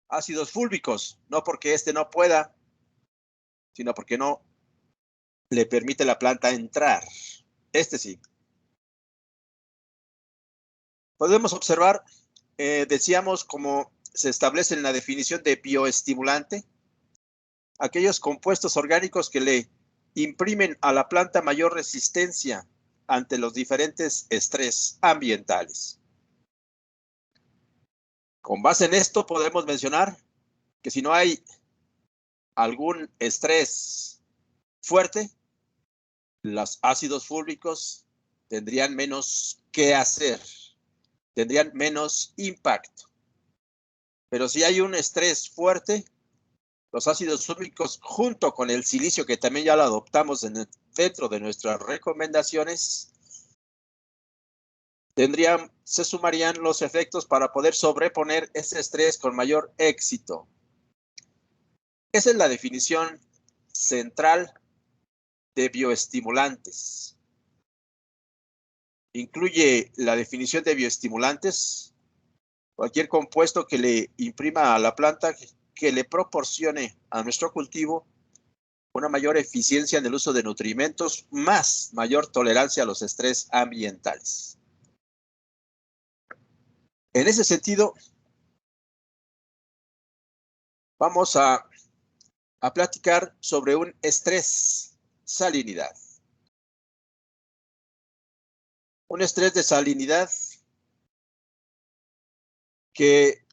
ácidos fúlvicos, no porque este no pueda, sino porque no le permite a la planta entrar. Este sí. Podemos observar, decíamos, como se establece en la definición de bioestimulante, aquellos compuestos orgánicos que le imprimen a la planta mayor resistencia ante los diferentes estrés ambientales. Con base en esto podemos mencionar que si no hay algún estrés fuerte, los ácidos fúlvicos tendrían menos que hacer, tendrían menos impacto. Pero si hay un estrés fuerte, los ácidos fúlvicos junto con el silicio, que también ya lo adoptamos dentro de nuestras recomendaciones, se sumarían los efectos para poder sobreponer ese estrés con mayor éxito. Esa es la definición central de bioestimulantes. Incluye la definición de bioestimulantes, cualquier compuesto que le imprima a la planta, que le proporcione a nuestro cultivo una mayor eficiencia en el uso de nutrimentos, más mayor tolerancia a los estrés ambientales. En ese sentido, vamos a platicar sobre un estrés salinidad. Un estrés de salinidad que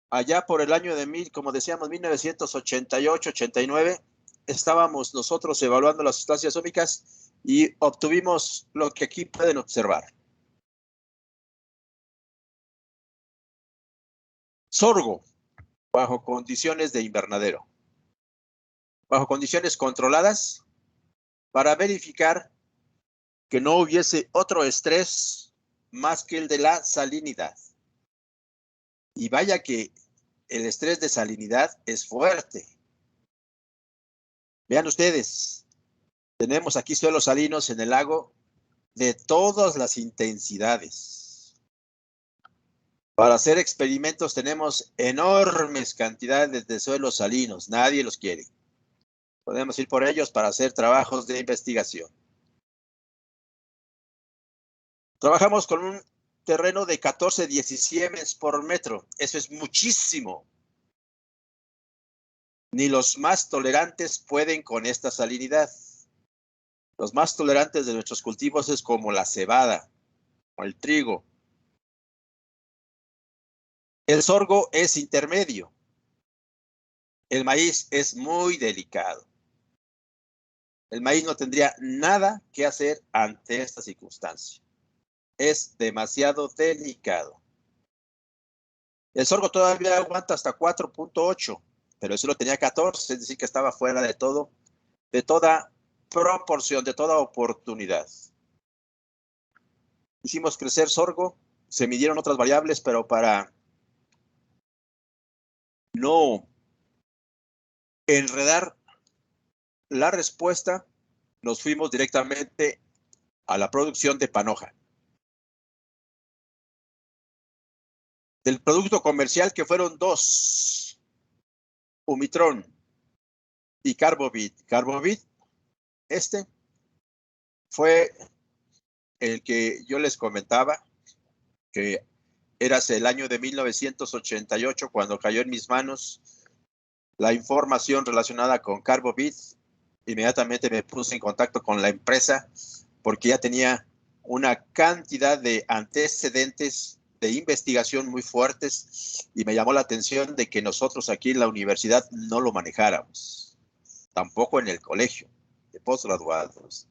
allá por el año de como decíamos, 1988-89, estábamos nosotros evaluando las sustancias ómicas y obtuvimos lo que aquí pueden observar. Sorgo, bajo condiciones de invernadero, bajo condiciones controladas, para verificar que no hubiese otro estrés más que el de la salinidad. Y vaya que el estrés de salinidad es fuerte. Vean ustedes, tenemos aquí suelos salinos en el lago de todas las intensidades. Para hacer experimentos tenemos enormes cantidades de suelos salinos, nadie los quiere. Podemos ir por ellos para hacer trabajos de investigación. Trabajamos con un terreno de 14-10 siemens por metro. Eso es muchísimo. Ni los más tolerantes pueden con esta salinidad. Los más tolerantes de nuestros cultivos es como la cebada o el trigo. El sorgo es intermedio. El maíz es muy delicado. El maíz no tendría nada que hacer ante esta circunstancia. Es demasiado delicado. El sorgo todavía aguanta hasta 4.8, pero eso lo tenía 14, es decir, que estaba fuera de todo, de toda proporción, de toda oportunidad. Hicimos crecer sorgo, se midieron otras variables, pero para no enredar la respuesta, nos fuimos directamente a la producción de panoja. Del producto comercial, que fueron dos, Humitron y Carbovit. Carbovit, este fue el que yo les comentaba, que era el año de 1988 cuando cayó en mis manos la información relacionada con Carbovit. Inmediatamente me puse en contacto con la empresa porque ya tenía una cantidad de antecedentes de investigación muy fuertes y me llamó la atención de que nosotros aquí en la universidad no lo manejáramos, tampoco en el colegio de postgraduados.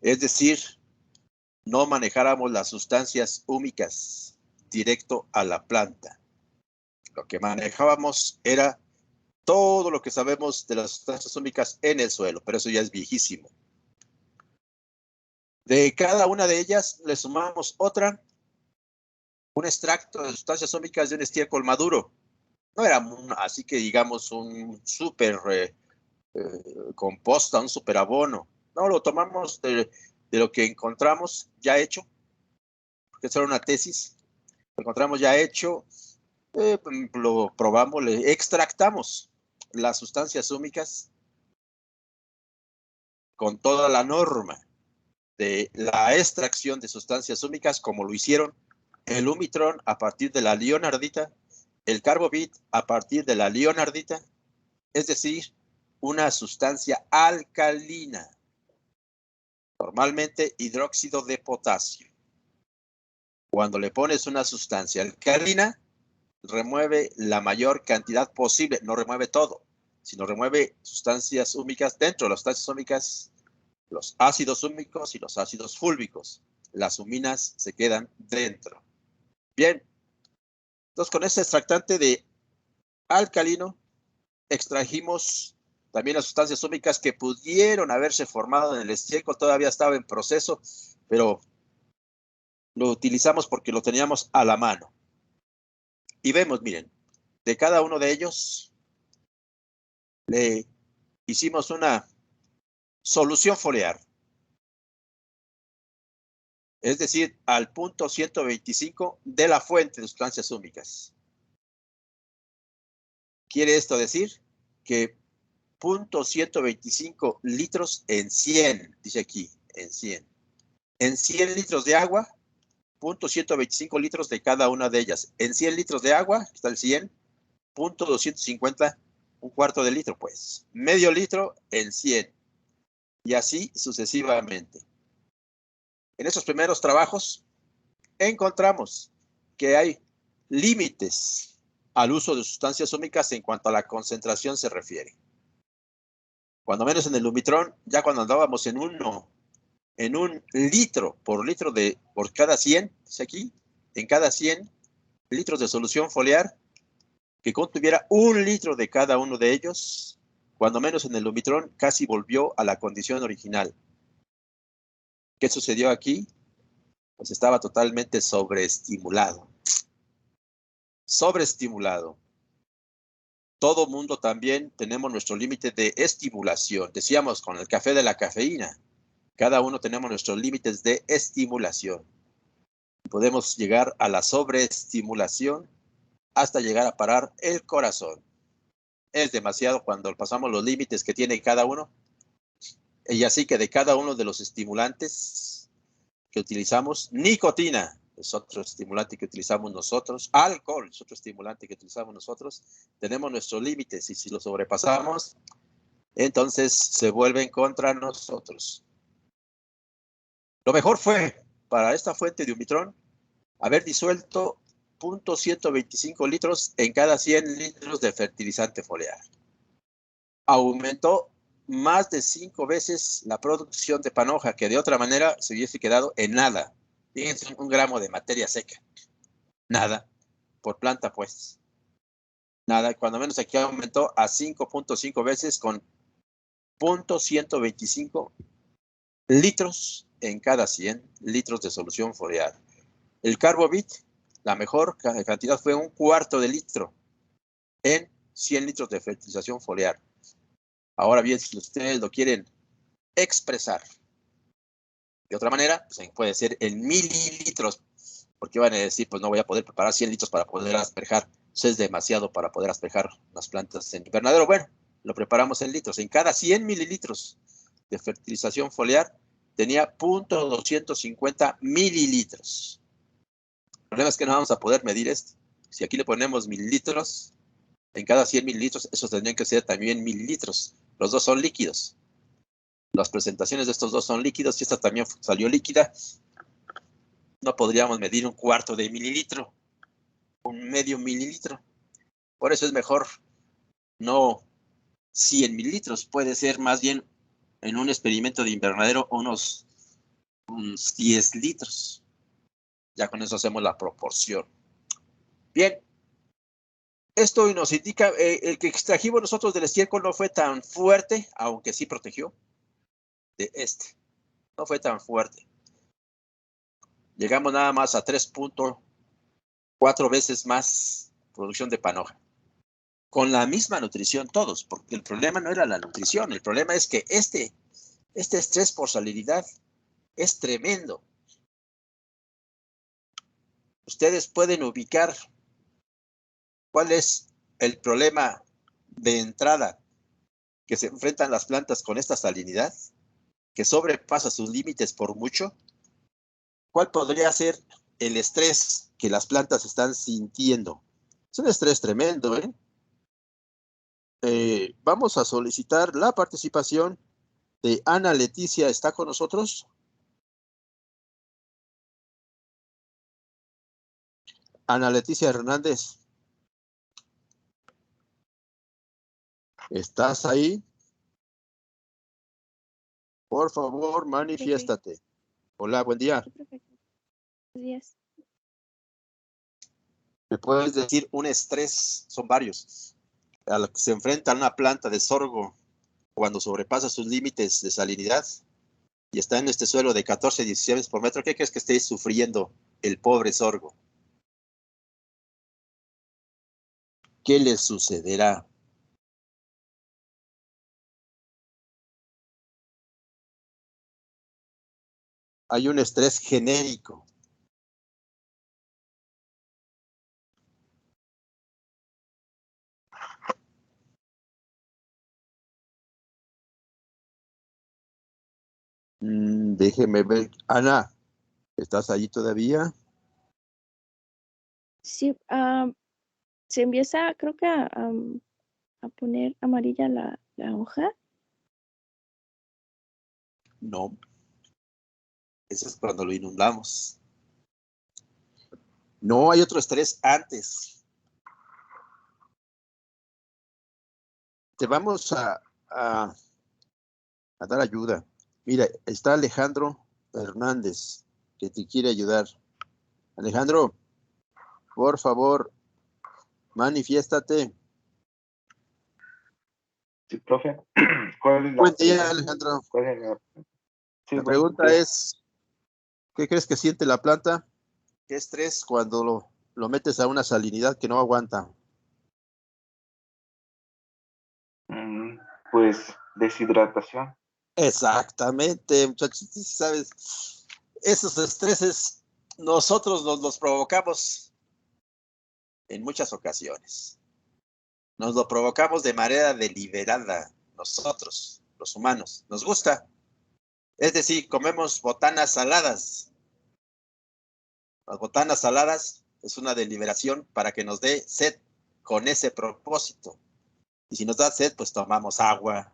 Es decir, no manejáramos las sustancias húmicas directo a la planta. Lo que manejábamos era todo lo que sabemos de las sustancias húmicas en el suelo, pero eso ya es viejísimo. De cada una de ellas le sumamos otra, un extracto de sustancias ómicas de un estiércol maduro. No era así que digamos un súper composta, un súper abono. No, lo tomamos de lo que encontramos ya hecho, porque eso era una tesis. Lo encontramos ya hecho Lo probamos, le extractamos las sustancias húmicas con toda la norma de la extracción de sustancias húmicas, como lo hicieron el Humitrón a partir de la leonardita, el Carbovit a partir de la leonardita, es decir, una sustancia alcalina, normalmente hidróxido de potasio. Cuando le pones una sustancia alcalina, remueve la mayor cantidad posible, no remueve todo, sino remueve sustancias húmicas dentro de las sustancias húmicas, los ácidos húmicos y los ácidos fúlvicos. Las huminas se quedan dentro. Bien, entonces con este extractante de alcalino extrajimos también las sustancias húmicas que pudieron haberse formado en el estiércol, todavía estaba en proceso, pero lo utilizamos porque lo teníamos a la mano. Y vemos, miren, de cada uno de ellos le hicimos una solución foliar, es decir, al punto 125 de la fuente de sustancias húmicas. Quiere esto decir que 0.125 litros en 100, dice aquí, en 100. En 100 litros de agua, 0.125 litros de cada una de ellas. En 100 litros de agua, está el 100, 0.250, un cuarto de litro, pues. Medio litro en 100. Y así sucesivamente. En esos primeros trabajos encontramos que hay límites al uso de sustancias húmicas en cuanto a la concentración se refiere. Cuando menos en el Humitrón, ya cuando andábamos en un litro por cada 100, dice aquí, en cada 100 litros de solución foliar, que contuviera 1 litro de cada uno de ellos, cuando menos en el Humitrón casi volvió a la condición original. ¿Qué sucedió aquí? Pues estaba totalmente sobreestimulado. Sobreestimulado. Todo mundo también tenemos nuestro límite de estimulación. Decíamos con el café de la cafeína. Cada uno tenemos nuestros límites de estimulación. Podemos llegar a la sobreestimulación hasta llegar a parar el corazón. Es demasiado cuando pasamos los límites que tiene cada uno. Y así que de cada uno de los estimulantes que utilizamos, nicotina es otro estimulante que utilizamos nosotros, alcohol es otro estimulante que utilizamos nosotros, tenemos nuestros límites y si los sobrepasamos, entonces se vuelven contra nosotros. Lo mejor fue para esta fuente de Humitrón haber disuelto 0.125 litros en cada 100 litros de fertilizante foliar. Aumentó más de 5 veces la producción de panoja, que de otra manera se hubiese quedado en nada. Fíjense, 1 gramo de materia seca. Nada. Por planta, pues. Nada. Cuando menos aquí aumentó a 5.5 veces con 0.125 litros en cada 100 litros de solución foliar. El Carbovit, la mejor cantidad fue 1/4 de litro en 100 litros de fertilización foliar. Ahora bien, si ustedes lo quieren expresar de otra manera, pues puede ser en mililitros, porque van a decir, pues no voy a poder preparar 100 litros para poder asperjar. Eso es demasiado para poder asperjar las plantas en invernadero. Bueno, lo preparamos en litros. En cada 100 mililitros de fertilización foliar tenía 0.250 mililitros. El problema es que no vamos a poder medir esto. Si aquí le ponemos mililitros, en cada 100 mililitros, esos tendrían que ser también mililitros. Los dos son líquidos. Las presentaciones de estos dos son líquidos y esta también salió líquida. No podríamos medir 1/4 de mililitro, 1/2 mililitro. Por eso es mejor no 100 mililitros. Puede ser más bien en un experimento de invernadero unos 10 litros. Ya con eso hacemos la proporción. Bien. Esto nos indica, el que extrajimos nosotros del estiércol no fue tan fuerte, aunque sí protegió de este. No fue tan fuerte. Llegamos nada más a 3.4 veces más producción de panoja. Con la misma nutrición todos, porque el problema no era la nutrición, el problema es que este estrés por salinidad es tremendo. Ustedes pueden ubicar ¿Cuál es el problema de entrada que se enfrentan las plantas con esta salinidad, que sobrepasa sus límites por mucho? ¿Cuál podría ser el estrés que las plantas están sintiendo? Es un estrés tremendo, ¿eh? Vamos a solicitar la participación de Ana Leticia. ¿Está con nosotros? Ana Leticia Hernández, ¿estás ahí? Por favor, manifiéstate. Hola, buen día. Buenos días. ¿Me puedes decir un estrés? Son varios. A lo que se enfrenta una planta de sorgo cuando sobrepasa sus límites de salinidad y está en este suelo de 14 17 por metro. ¿Qué crees que esté sufriendo el pobre sorgo? ¿Qué le sucederá? Hay un estrés genérico. Déjeme ver. Ana, ¿estás allí todavía? Sí, se empieza, creo que a poner amarilla la hoja. No, eso es cuando lo inundamos. No, hay otro estrés antes. Te vamos a dar ayuda. Mira, está Alejandro Hernández, que te quiere ayudar. Alejandro, por favor, manifiéstate. Sí, profe. ¿Cuál es Buen día, Alejandro. ¿Cuál es la... Sí, La buen pregunta día. es, ¿qué crees que siente la planta? ¿Qué estrés cuando lo metes a una salinidad que no aguanta? Pues deshidratación. Exactamente, muchachos, sí sabes, esos estreses nosotros los provocamos en muchas ocasiones. Nos lo provocamos de manera deliberada, nosotros, los humanos. Nos gusta. Es decir, comemos botanas saladas. Las botanas saladas es una deliberación para que nos dé sed con ese propósito. Y si nos da sed, pues tomamos agua.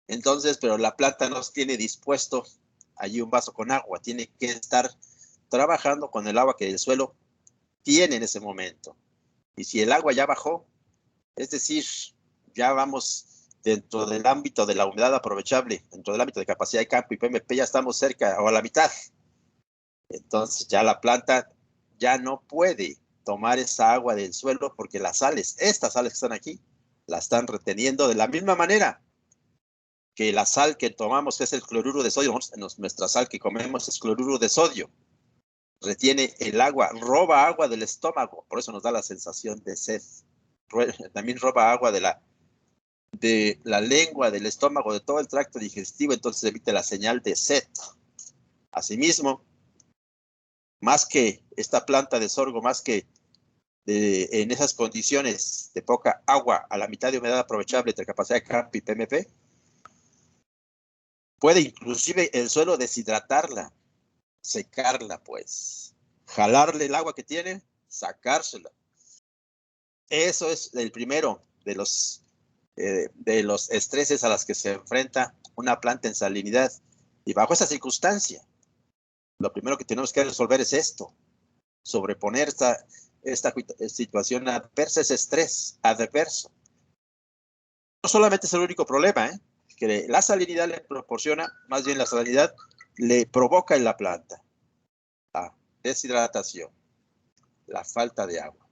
Entonces, pero la planta nos tiene dispuesto allí un vaso con agua. Tiene que estar trabajando con el agua que el suelo tiene en ese momento. Y si el agua ya bajó, es decir, ya vamos dentro del ámbito de la humedad aprovechable, dentro del ámbito de capacidad de campo y PMP, ya estamos cerca o a la mitad. Entonces ya la planta ya no puede tomar esa agua del suelo porque las sales, estas sales que están aquí, la están reteniendo de la misma manera que la sal que tomamos, que es el cloruro de sodio. Nuestra sal que comemos es cloruro de sodio. Retiene el agua, roba agua del estómago, por eso nos da la sensación de sed. También roba agua de la lengua, del estómago, de todo el tracto digestivo, entonces emite la señal de sed. Asimismo, más que esta planta de sorgo, más que en esas condiciones de poca agua a la mitad de humedad aprovechable entre capacidad de campo y PMP, puede inclusive el suelo deshidratarla, secarla, pues, jalarle el agua que tiene, sacársela. Eso es el primero de los estreses a los que se enfrenta una planta en salinidad. Y bajo esa circunstancia, lo primero que tenemos que resolver es esto, sobreponer esta situación adversa, ese estrés adverso. No solamente es el único problema, que la salinidad le proporciona, más bien la salinidad le provoca en la planta la deshidratación, la falta de agua.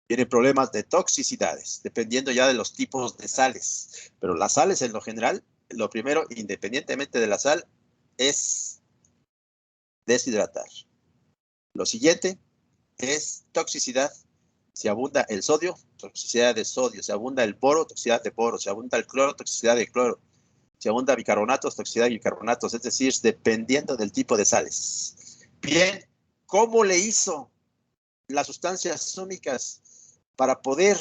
Tiene problemas de toxicidades, dependiendo ya de los tipos de sales. Pero las sales, en lo general, lo primero, independientemente de la sal, es deshidratar. Lo siguiente es toxicidad. Si abunda el sodio, toxicidad de sodio. Si abunda el boro, toxicidad de boro. Si abunda el cloro, toxicidad de cloro. Si abunda bicarbonatos, toxicidad de bicarbonatos. Es decir, dependiendo del tipo de sales. Bien, ¿cómo le hizo las sustancias úmicas para poder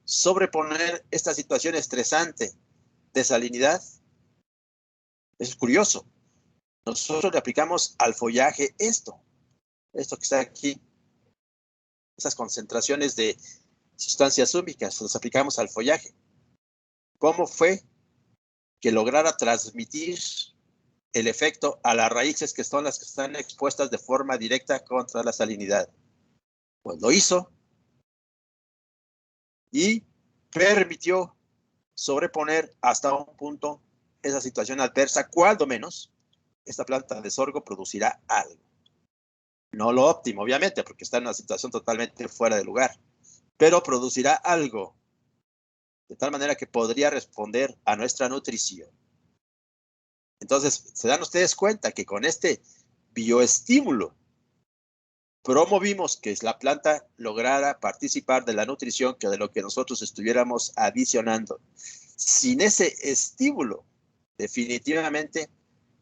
sobreponer esta situación estresante de salinidad? Es curioso. Nosotros le aplicamos al follaje esto que está aquí, esas concentraciones de sustancias úmicas, las aplicamos al follaje. ¿Cómo fue que lograra transmitir el efecto a las raíces que son las que están expuestas de forma directa contra la salinidad? Pues lo hizo y permitió sobreponer hasta un punto esa situación adversa, cuando menos esta planta de sorgo producirá algo. No lo óptimo, obviamente, porque está en una situación totalmente fuera de lugar, pero producirá algo, de tal manera que podría responder a nuestra nutrición. Entonces, se dan ustedes cuenta que con este bioestímulo promovimos que la planta lograra participar de la nutrición que de lo que nosotros estuviéramos adicionando. Sin ese estímulo, definitivamente,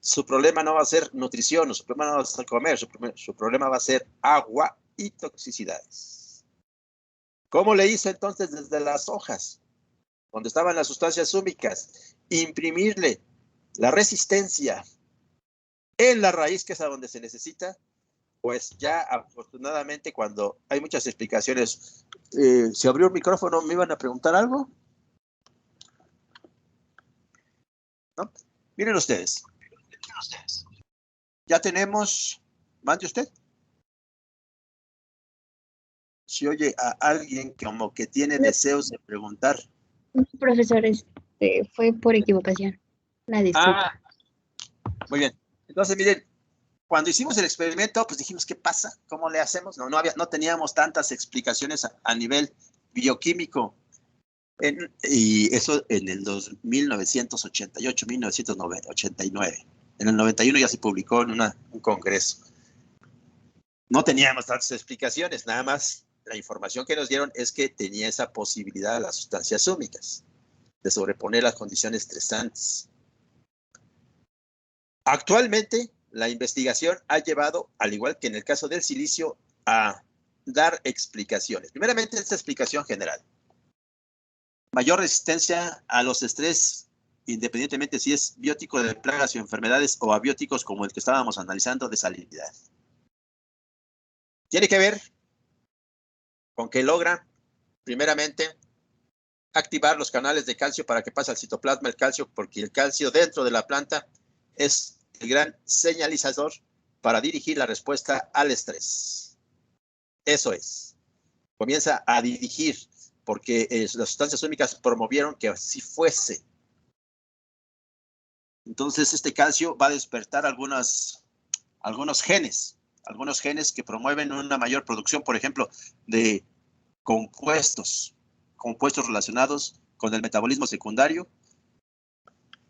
su problema no va a ser nutrición, su problema no va a ser comer, su problema va a ser agua y toxicidades. ¿Cómo le hizo entonces desde las hojas, donde estaban las sustancias úmicas, imprimirle la resistencia en la raíz, que es a donde se necesita? Pues ya afortunadamente, cuando hay muchas explicaciones, se abrió el micrófono, ¿me iban a preguntar algo? ¿No? Miren ustedes. Ya tenemos, mande usted. Si oye a alguien como que tiene deseos de preguntar. Profesores, fue por equivocación. La disculpa. Muy bien. Entonces, miren, cuando hicimos el experimento, pues dijimos, ¿qué pasa? ¿Cómo le hacemos? No teníamos tantas explicaciones a nivel bioquímico. Y eso en el 1988, 1989. En el 91 ya se publicó en un congreso. No teníamos tantas explicaciones, nada más la información que nos dieron es que tenía esa posibilidad las sustancias úmicas de sobreponer las condiciones estresantes. Actualmente, la investigación ha llevado, al igual que en el caso del silicio, a dar explicaciones. Primeramente, esta explicación general. Mayor resistencia a los estrés, independientemente si es biótico de plagas y enfermedades o abióticos como el que estábamos analizando de salinidad. Tiene que ver con que logra, primeramente, activar los canales de calcio para que pase al citoplasma el calcio, porque el calcio dentro de la planta es el gran señalizador para dirigir la respuesta al estrés. Eso es. Comienza a dirigir, porque las sustancias úmicas promovieron que así fuese. Entonces, este calcio va a despertar algunos genes que promueven una mayor producción, por ejemplo, de compuestos relacionados con el metabolismo secundario.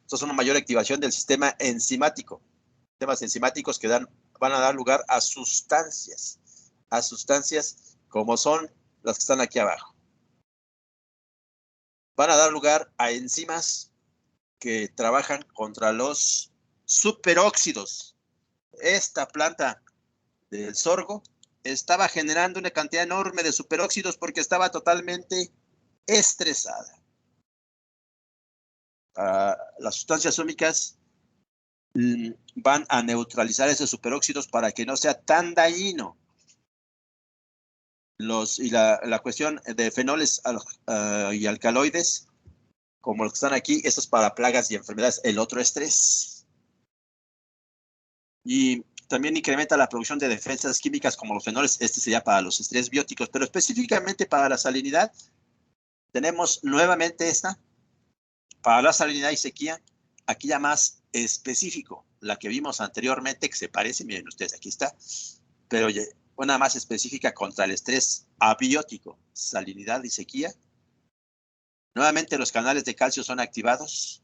Esto es una mayor activación del sistema enzimático. Sistemas enzimáticos que van a dar lugar a sustancias como son las que están aquí abajo. Van a dar lugar a enzimas que trabajan contra los superóxidos. Esta planta del sorgo estaba generando una cantidad enorme de superóxidos porque estaba totalmente estresada. Las sustancias úmicas van a neutralizar esos superóxidos para que no sea tan dañino. La cuestión de fenoles y alcaloides, como los que están aquí, esto es para plagas y enfermedades. El otro estrés. Y también incrementa la producción de defensas químicas como los fenoles. Este sería para los estrés bióticos, pero específicamente para la salinidad tenemos nuevamente esta. Para la salinidad y sequía, aquí ya más específico, la que vimos anteriormente, que se parece, miren ustedes, aquí está, pero una más específica contra el estrés abiótico, salinidad y sequía. Nuevamente los canales de calcio son activados.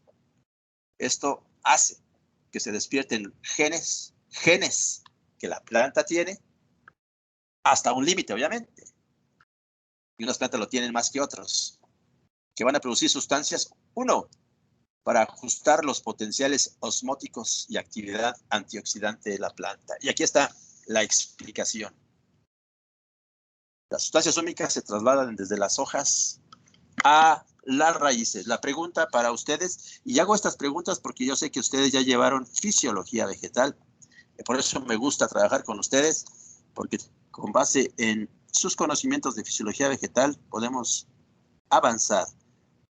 Esto hace que se despierten genes que la planta tiene, hasta un límite, obviamente. Y unas plantas lo tienen más que otros, que van a producir sustancias, uno, para ajustar los potenciales osmóticos y actividad antioxidante de la planta. Y aquí está la explicación. Las sustancias húmicas se trasladan desde las hojas a las raíces. La pregunta para ustedes, y hago estas preguntas porque yo sé que ustedes ya llevaron fisiología vegetal, y por eso me gusta trabajar con ustedes, porque con base en sus conocimientos de fisiología vegetal podemos avanzar.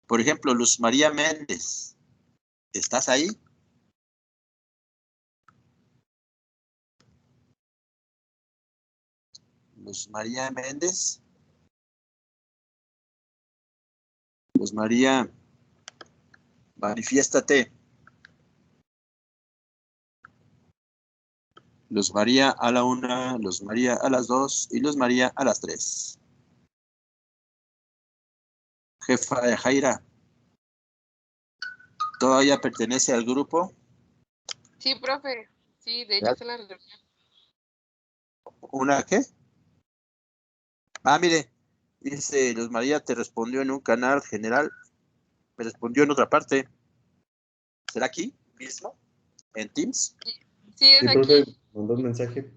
Por ejemplo, Luz María Méndez, ¿estás ahí? Luz María Méndez. Luz María, manifiéstate. Luz María a la 1, Luz María a las 2 y Luz María a las 3. Jefa de Jaira, ¿todavía pertenece al grupo? Sí, profe. Sí, de hecho, se la reunión. ¿Una qué? Ah, mire, dice Luz María, te respondió en un canal general, me respondió en otra parte. ¿Será aquí mismo? ¿En Teams? Sí, es Sí, aquí. profe, mandó un mensaje.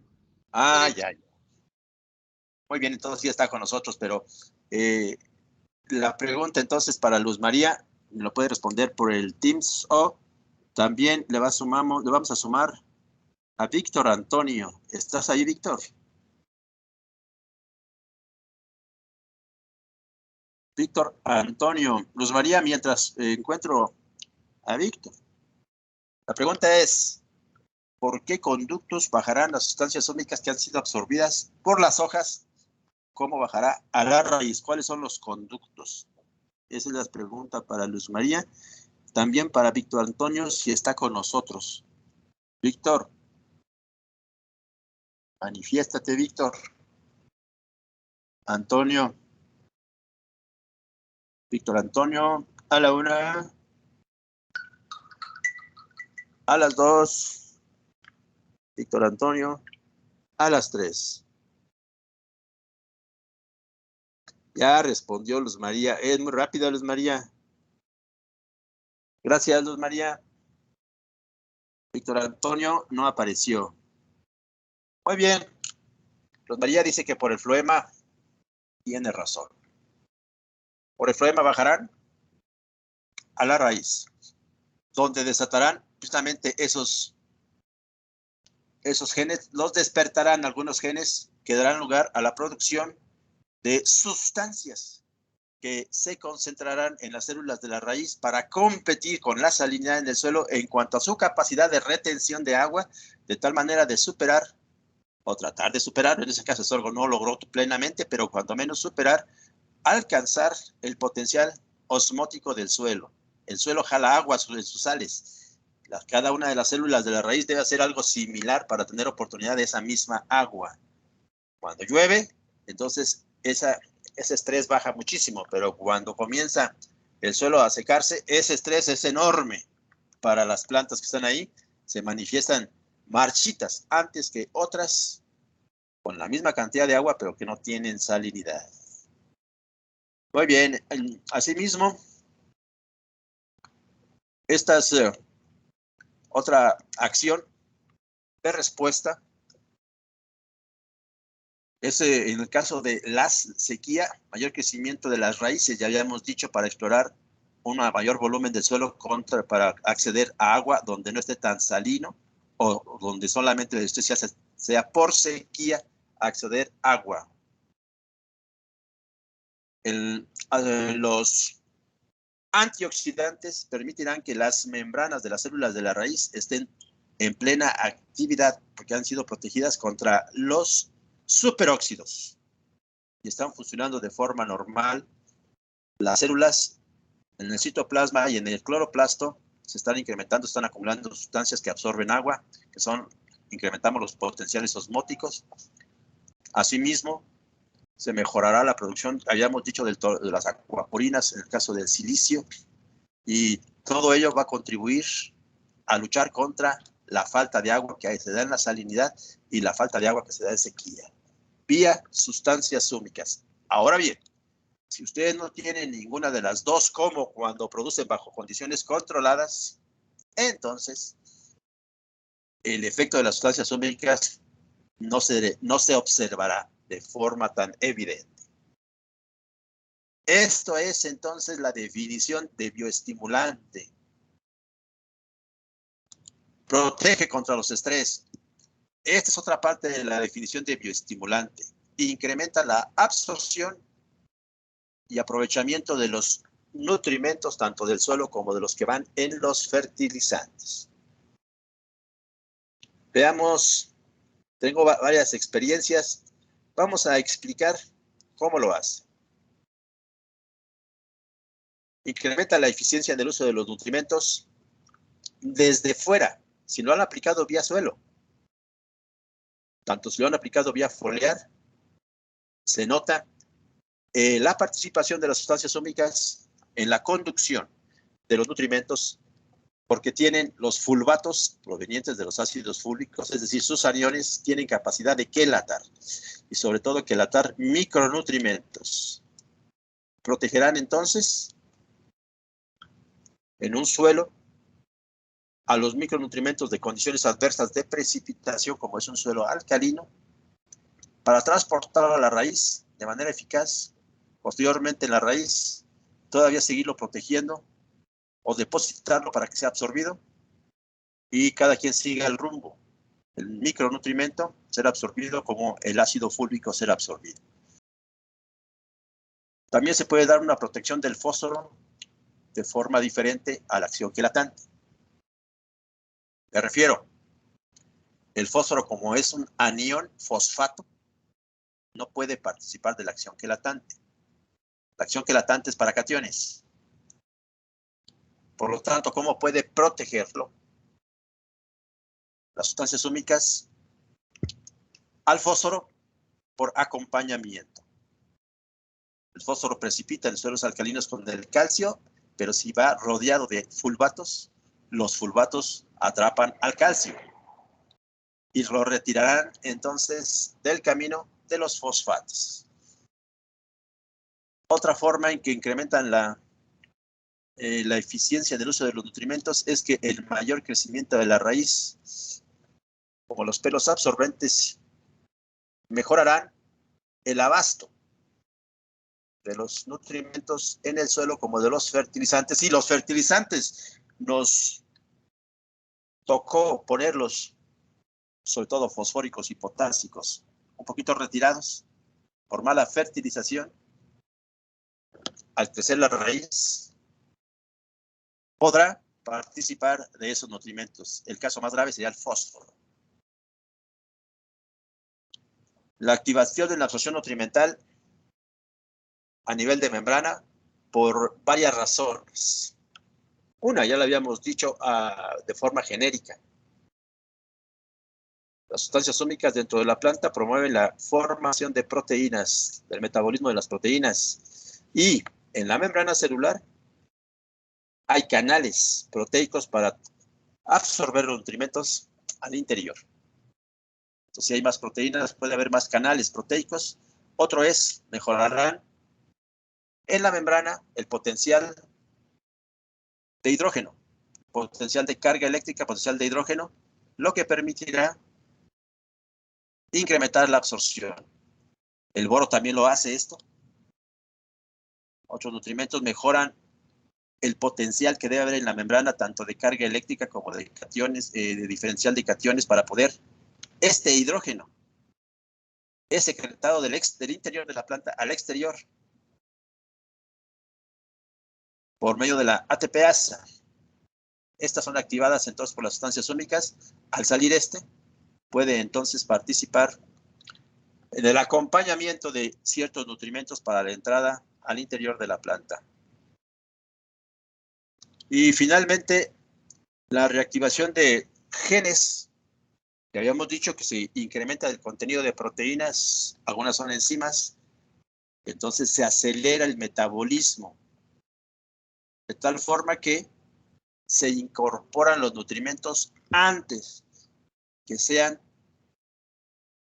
Ah, ya. Muy bien, entonces sí está con nosotros, pero la pregunta entonces para Luz María, me lo puede responder por el Teams o también le vamos a sumar a Víctor Antonio. ¿Estás ahí, Víctor? Víctor Antonio. Luz María, mientras encuentro a Víctor. La pregunta es, ¿por qué conductos bajarán las sustancias húmicas que han sido absorbidas por las hojas? ¿Cómo bajará a la raíz? ¿Cuáles son los conductos? Esa es la pregunta para Luz María. También para Víctor Antonio, si está con nosotros. Víctor. Manifiéstate, Víctor. Antonio. Víctor Antonio, a la 1. A las 2. Víctor Antonio, a las 3. Ya respondió Luz María. Es muy rápida, Luz María. Gracias, Luz María. Víctor Antonio no apareció. Muy bien. Luz María dice que por el floema tiene razón. Por el floema bajarán a la raíz, donde desatarán justamente esos genes, los despertarán algunos genes que darán lugar a la producción de sustancias que se concentrarán en las células de la raíz para competir con la salinidad en el suelo en cuanto a su capacidad de retención de agua, de tal manera de superar o tratar de superar, en ese caso el sorgo no logró plenamente, pero cuanto menos superar, alcanzar el potencial osmótico del suelo. El suelo jala agua sobre sus sales. Cada una de las células de la raíz debe hacer algo similar para tener oportunidad de esa misma agua. Cuando llueve, entonces ese estrés baja muchísimo, pero cuando comienza el suelo a secarse, ese estrés es enorme para las plantas que están ahí. Se manifiestan marchitas antes que otras con la misma cantidad de agua, pero que no tienen salinidad. Muy bien, asimismo, esta es otra acción de respuesta. Es en el caso de la sequía, mayor crecimiento de las raíces, ya habíamos dicho, para explorar un mayor volumen del suelo para acceder a agua donde no esté tan salino o donde solamente sea por sequía acceder a agua. Los antioxidantes permitirán que las membranas de las células de la raíz estén en plena actividad porque han sido protegidas contra los superóxidos y están funcionando de forma normal. Las células en el citoplasma y en el cloroplasto se están incrementando, están acumulando sustancias que absorben agua, incrementamos los potenciales osmóticos. Asimismo, se mejorará la producción, habíamos dicho, de las acuaporinas en el caso del silicio, y todo ello va a contribuir a luchar contra la falta de agua que se da en la salinidad y la falta de agua que se da en sequía, vía sustancias húmicas. Ahora bien, si ustedes no tienen ninguna de las dos, como cuando producen bajo condiciones controladas, entonces el efecto de las sustancias húmicas no se observará de forma tan evidente. Esto es entonces la definición de bioestimulante. Protege contra los estrés. Esta es otra parte de la definición de bioestimulante. Incrementa la absorción y aprovechamiento de los nutrimentos, tanto del suelo como de los que van en los fertilizantes. Veamos, tengo varias experiencias. Vamos a explicar cómo lo hace. Incrementa la eficiencia del uso de los nutrimentos desde fuera, si lo han aplicado vía suelo. Tanto si lo han aplicado vía foliar, se nota la participación de las sustancias húmicas en la conducción de los nutrimentos, porque tienen los fulvatos provenientes de los ácidos fúlvicos, es decir, sus aniones tienen capacidad de quelatar, y sobre todo quelatar micronutrimentos. Protegerán entonces en un suelo a los micronutrimentos de condiciones adversas de precipitación, como es un suelo alcalino, para transportarlo a la raíz de manera eficaz. Posteriormente en la raíz, todavía seguirlo protegiendo o depositarlo para que sea absorbido, y cada quien siga el rumbo. El micronutrimento será absorbido como el ácido fúlvico será absorbido. También se puede dar una protección del fósforo de forma diferente a la acción quelatante. Me refiero, el fósforo, como es un anión fosfato, no puede participar de la acción quelatante. La acción quelatante es para cationes. Por lo tanto, ¿cómo puede protegerlo? Las sustancias húmicas al fósforo por acompañamiento. El fósforo precipita en suelos alcalinos con el calcio, pero si va rodeado de fulvatos, los fulvatos atrapan al calcio y lo retirarán entonces del camino de los fosfatos. Otra forma en que incrementan la eficiencia del uso de los nutrimentos es que el mayor crecimiento de la raíz, como los pelos absorbentes, mejorarán el abasto de los nutrimentos en el suelo como de los fertilizantes. Y los fertilizantes nos tocó ponerlos, sobre todo fosfóricos y potásicos, un poquito retirados por mala fertilización. Al crecer la raíz, podrá participar de esos nutrimentos. El caso más grave sería el fósforo. La activación de la absorción nutrimental a nivel de membrana por varias razones. Una, ya lo habíamos dicho de forma genérica. Las sustancias húmicas dentro de la planta promueven la formación de proteínas, del metabolismo de las proteínas. Y en la membrana celular hay canales proteicos para absorber los nutrimentos al interior. Entonces, si hay más proteínas, puede haber más canales proteicos. Otro es, mejorarán en la membrana el potencial de hidrógeno, potencial de carga eléctrica, potencial de hidrógeno, lo que permitirá incrementar la absorción. El boro también lo hace esto. Otros nutrimentos mejoran el potencial que debe haber en la membrana, tanto de carga eléctrica como de cationes, de diferencial de cationes, para poder este hidrógeno es secretado del interior de la planta al exterior por medio de la ATPasa. Estas son activadas entonces por las sustancias húmicas. Al salir puede entonces participar en el acompañamiento de ciertos nutrimentos para la entrada al interior de la planta. Y finalmente, la reactivación de genes, que habíamos dicho que se incrementa el contenido de proteínas, algunas son enzimas, entonces se acelera el metabolismo, de tal forma que se incorporan los nutrimentos antes que sean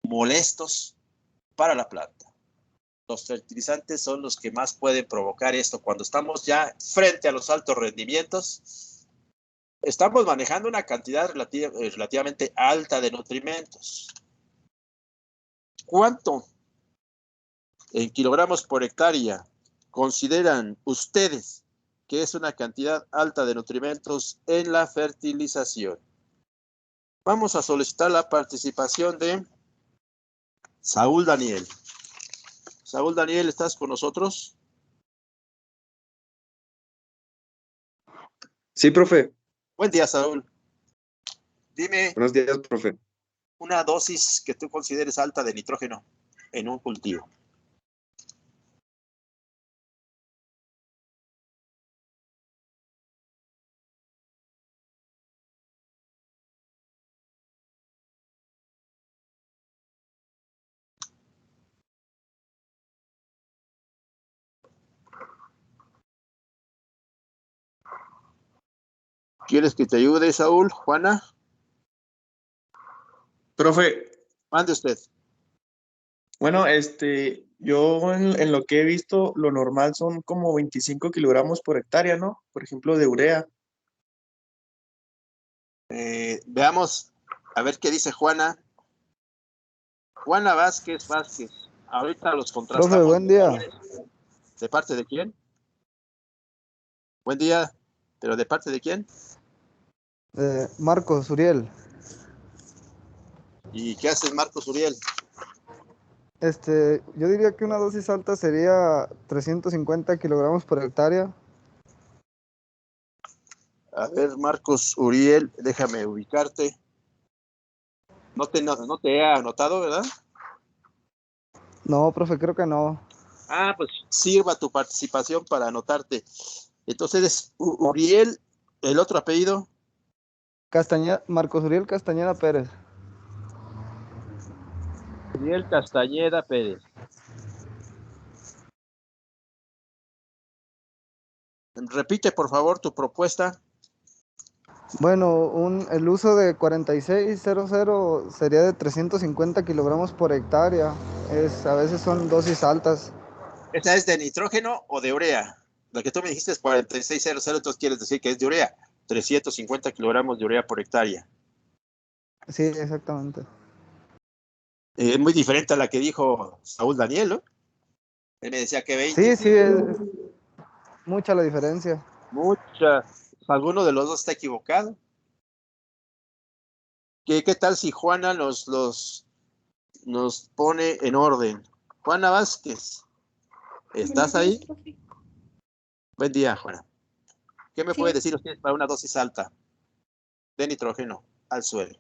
molestos para la planta. Los fertilizantes son los que más pueden provocar esto. Cuando estamos ya frente a los altos rendimientos, estamos manejando una cantidad relativamente alta de nutrimentos. ¿Cuánto en kilogramos por hectárea consideran ustedes que es una cantidad alta de nutrimentos en la fertilización? Vamos a solicitar la participación de Saúl Daniel. Saúl Daniel, ¿estás con nosotros? Sí, profe. Buen día, Saúl. Dime Buenos días, profe. una dosis que tú consideres alta de nitrógeno en un cultivo. ¿Quieres que te ayude, Saúl? Juana, Profe, mande usted. bueno, yo en lo que he visto, lo normal son como 25 kilogramos por hectárea, ¿no? Por ejemplo, de urea. Veamos, a ver qué dice Juana. Juana Vázquez. Ahorita los contrastamos. Profe, buen día. ¿De parte de quién? Buen día, pero ¿de parte de quién? Marcos Uriel. ¿Y qué haces, Marcos Uriel? Yo diría que una dosis alta sería 350 kilogramos por hectárea. A ver, Marcos Uriel, déjame ubicarte. No te he anotado, ¿verdad? No, profe, creo que no. Ah, pues sirva tu participación para anotarte. Entonces es Uriel, el otro apellido. Marcos Uriel Castañeda Pérez. Uriel Castañeda Pérez. Repite, por favor, tu propuesta. Bueno, el uso de 4600 sería de 350 kilogramos por hectárea. A veces son dosis altas. ¿Esta es de nitrógeno o de urea? La que tú me dijiste es 4600, entonces quieres decir que es de urea. 350 kilogramos de urea por hectárea. Sí, exactamente. Es muy diferente a la que dijo Saúl Daniel, ¿no? Él me decía que 20. Sí, es mucha la diferencia. Mucha. Alguno de los dos está equivocado. ¿Qué tal si Juana nos pone en orden? Juana Vázquez, ¿estás ahí? Buen día, Juana. ¿Qué me puede decir usted para una dosis alta de nitrógeno al suelo?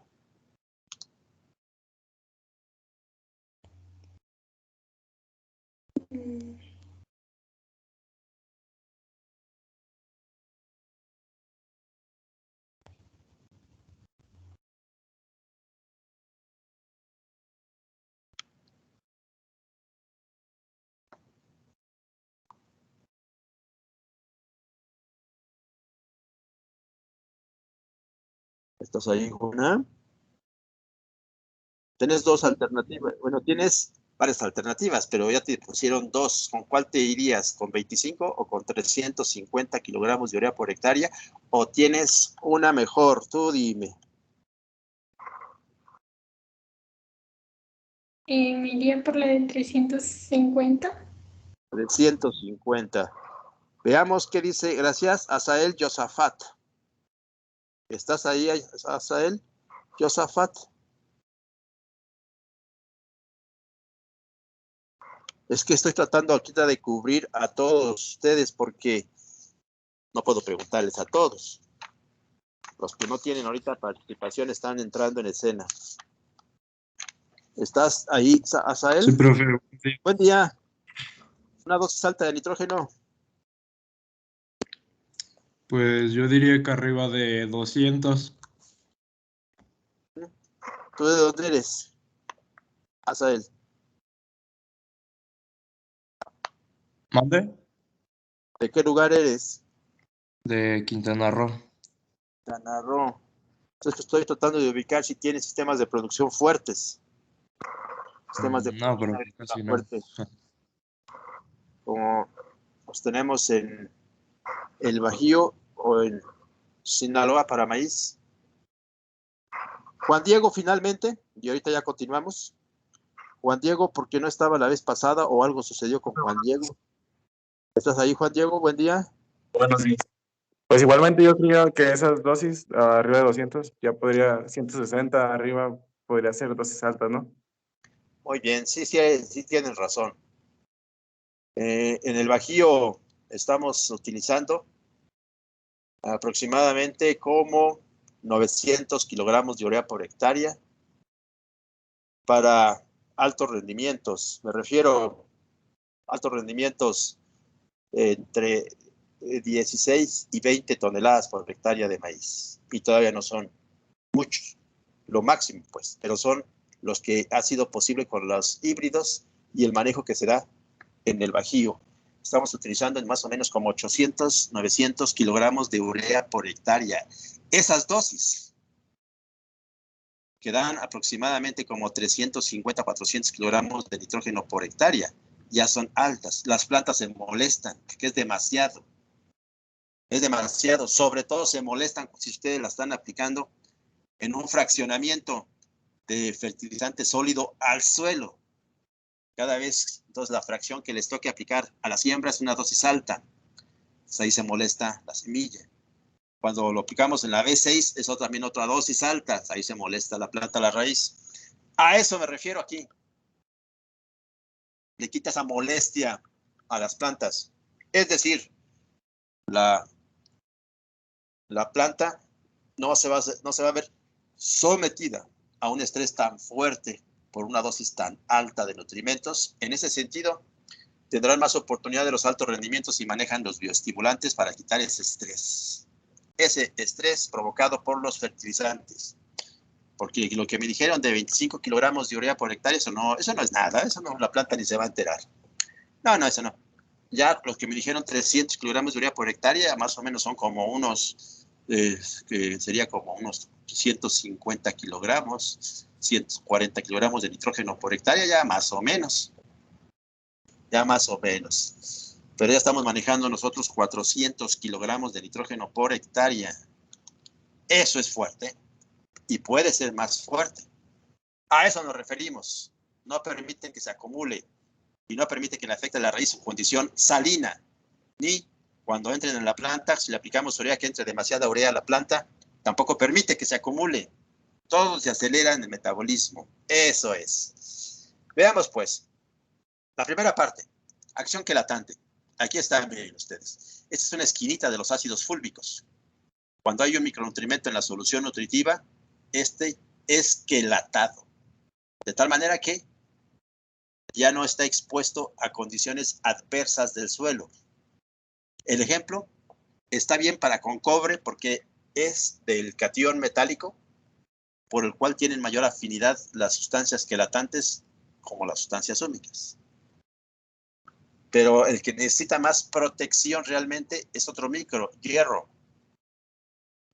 ¿Estás ahí, Juana? Tienes dos alternativas. Bueno, tienes varias alternativas, pero ya te pusieron dos. ¿Con cuál te irías? ¿Con 25 o con 350 kilogramos de urea por hectárea? ¿O tienes una mejor? Tú dime. Me iría por la de 350. 350. Veamos qué dice. Gracias, Asael Josafat. ¿Estás ahí, Asael Josafat? Es que estoy tratando ahorita de cubrir a todos ustedes porque no puedo preguntarles a todos. Los que no tienen ahorita participación están entrando en escena. ¿Estás ahí, Asael? Sí, profe. Sí. Buen día. Una dosis alta de nitrógeno. Pues yo diría que arriba de 200. ¿Tú de dónde eres, Asael? ¿Mande? ¿De qué lugar eres? De Quintana Roo. Quintana Roo. Entonces estoy tratando de ubicar si tiene sistemas de producción fuertes. Sistemas de No, pero producción casi no. fuertes. Como los tenemos en el Bajío o en Sinaloa para maíz. Juan Diego, finalmente, y ahorita ya continuamos. Juan Diego, ¿por qué no estaba la vez pasada o algo sucedió con Juan Diego? ¿Estás ahí, Juan Diego? Buen día. Bueno, sí. Pues igualmente yo creo que esas dosis arriba de 200, ya podría, 160 arriba, podría ser dosis altas, ¿no? Muy bien, sí tienes razón. En el Bajío estamos utilizando aproximadamente como 900 kilogramos de urea por hectárea para altos rendimientos. Me refiero a altos rendimientos entre 16 y 20 toneladas por hectárea de maíz. Y todavía no son muchos, lo máximo, pues, pero son los que ha sido posible con los híbridos y el manejo que se da en el Bajío. Estamos utilizando en más o menos como 800, 900 kilogramos de urea por hectárea. Esas dosis que dan aproximadamente como 350, 400 kilogramos de nitrógeno por hectárea, ya son altas. Las plantas se molestan, porque es demasiado. Es demasiado. Sobre todo se molestan si ustedes la están aplicando en un fraccionamiento de fertilizante sólido al suelo. Cada vez, entonces, la fracción que les toque aplicar a la siembra es una dosis alta. Entonces, ahí se molesta la semilla. Cuando lo aplicamos en la B6, es también otra dosis alta. Ahí se molesta la planta, la raíz. A eso me refiero aquí. Le quita esa molestia a las plantas. Es decir, la planta no se va a ver sometida a un estrés tan fuerte por una dosis tan alta de nutrimentos. En ese sentido, tendrán más oportunidad de los altos rendimientos si manejan los bioestimulantes para quitar ese estrés provocado por los fertilizantes. Porque lo que me dijeron de 25 kilogramos de urea por hectárea, eso no es nada, eso no, la planta ni se va a enterar. No, eso no. Ya los que me dijeron 300 kilogramos de urea por hectárea, más o menos son como unos, que sería como unos 150 kilogramos, 140 kilogramos de nitrógeno por hectárea, ya más o menos. Pero ya estamos manejando nosotros 400 kilogramos de nitrógeno por hectárea. Eso es fuerte y puede ser más fuerte. A eso nos referimos. No permiten que se acumule y no permite que le afecte a la raíz su condición salina. Ni cuando entren en la planta, si le aplicamos urea, que entre demasiada urea a la planta, tampoco permite que se acumule. Todo se acelera en el metabolismo. Eso es. Veamos pues. La primera parte, acción quelatante. Aquí está, miren ustedes. Esta es una esquinita de los ácidos fúlvicos. Cuando hay un micronutrimento en la solución nutritiva, este es quelatado. De tal manera que ya no está expuesto a condiciones adversas del suelo. El ejemplo está bien para con cobre porque es del catión metálico, por el cual tienen mayor afinidad las sustancias quelatantes como las sustancias húmicas. Pero el que necesita más protección realmente es otro micro, hierro.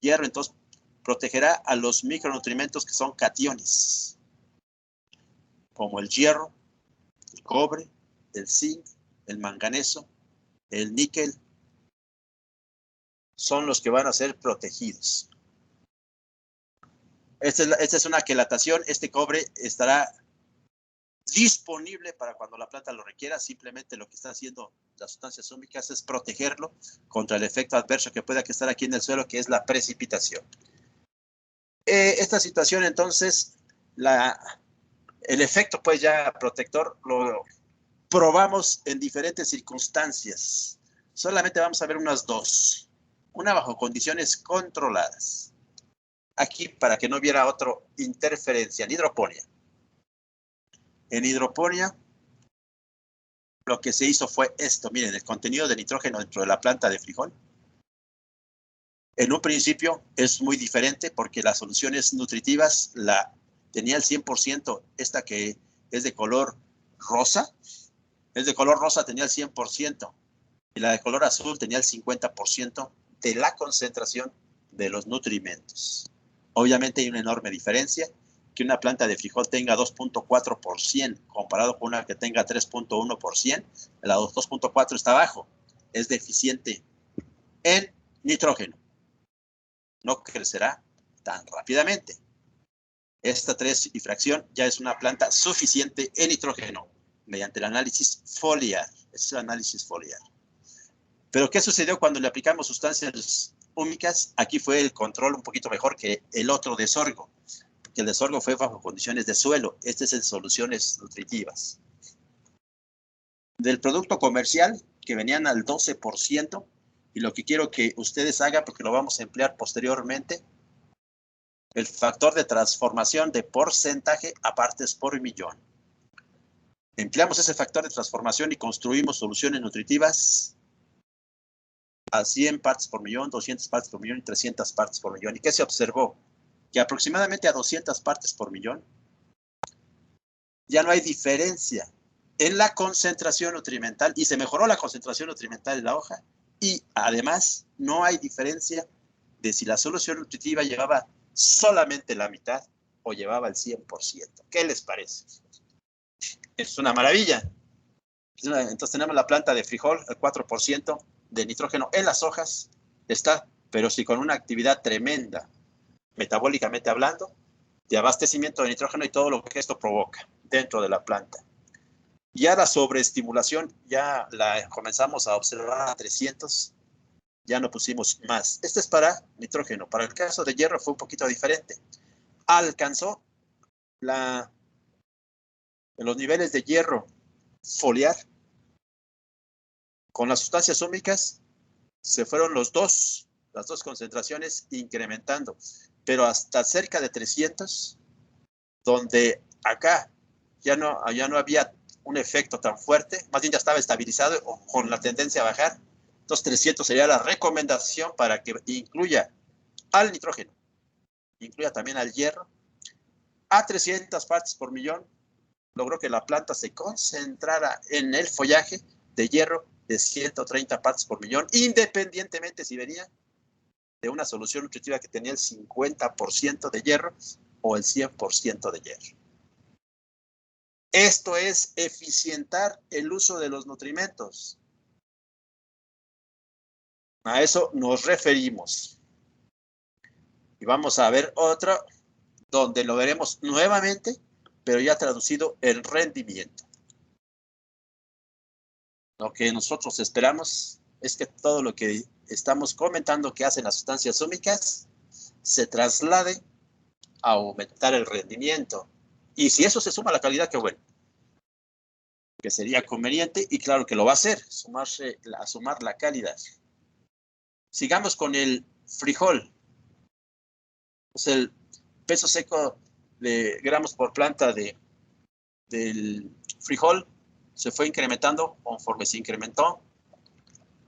Hierro, entonces, protegerá a los micronutrientes que son cationes, como el hierro, el cobre, el zinc, el manganeso, el níquel. Son los que van a ser protegidos. Esta es una quelatación. Este cobre estará disponible para cuando la planta lo requiera. Simplemente lo que está haciendo las sustancias húmicas es protegerlo contra el efecto adverso que pueda estar aquí en el suelo, que es la precipitación. Esta situación, entonces, el efecto pues ya protector lo probamos en diferentes circunstancias. Solamente vamos a ver unas dos. Una bajo condiciones controladas. Aquí, para que no hubiera otra interferencia, en hidroponía. En hidroponía, lo que se hizo fue esto. Miren, el contenido de nitrógeno dentro de la planta de frijol. En un principio es muy diferente porque las soluciones nutritivas tenía el 100%. Esta que es de color rosa, tenía el 100%. Y la de color azul tenía el 50% de la concentración de los nutrimentos. Obviamente hay una enorme diferencia. Que una planta de frijol tenga 2.4% comparado con una que tenga 3.1%. La 2.4 está abajo. Es deficiente en nitrógeno. No crecerá tan rápidamente. Esta 3 y fracción ya es una planta suficiente en nitrógeno mediante el análisis foliar. Este es el análisis foliar. Pero ¿qué sucedió cuando le aplicamos sustancias húmicas? Aquí fue el control un poquito mejor que el otro de sorgo, porque el de sorgo fue bajo condiciones de suelo. Este es en soluciones nutritivas. Del producto comercial, que venían al 12%, y lo que quiero que ustedes hagan, porque lo vamos a emplear posteriormente, el factor de transformación de porcentaje a partes por millón. Empleamos ese factor de transformación y construimos soluciones nutritivas a 100 partes por millón, 200 partes por millón y 300 partes por millón. ¿Y qué se observó? Que aproximadamente a 200 partes por millón ya no hay diferencia en la concentración nutrimental, y se mejoró la concentración nutrimental en la hoja, y además no hay diferencia de si la solución nutritiva llevaba solamente la mitad o llevaba el 100%. ¿Qué les parece? Es una maravilla. Entonces tenemos la planta de frijol, el 4% de nitrógeno en las hojas está, pero sí con una actividad tremenda, metabólicamente hablando, de abastecimiento de nitrógeno y todo lo que esto provoca dentro de la planta. Ya la sobreestimulación ya la comenzamos a observar a 300, ya no pusimos más. Este es para nitrógeno. Para el caso de hierro fue un poquito diferente. Alcanzó los niveles de hierro foliar. Con las sustancias húmicas se fueron las dos concentraciones incrementando, pero hasta cerca de 300, donde acá ya no había un efecto tan fuerte, más bien ya estaba estabilizado o con la tendencia a bajar. Entonces 300 sería la recomendación para que incluya al nitrógeno, incluya también al hierro. A 300 partes por millón logró que la planta se concentrara en el follaje de hierro de 130 partes por millón, independientemente si venía de una solución nutritiva que tenía el 50% de hierro o el 100% de hierro. Esto es eficientar el uso de los nutrimentos. A eso nos referimos. Y vamos a ver otro donde lo veremos nuevamente, pero ya traducido en rendimiento. Lo que nosotros esperamos es que todo lo que estamos comentando que hacen las sustancias húmicas se traslade a aumentar el rendimiento. Y si eso se suma a la calidad, qué bueno. Que sería conveniente, y claro que lo va a hacer, sumar la calidad. Sigamos con el frijol. Pues el peso seco de gramos por planta del frijol se fue incrementando conforme se incrementó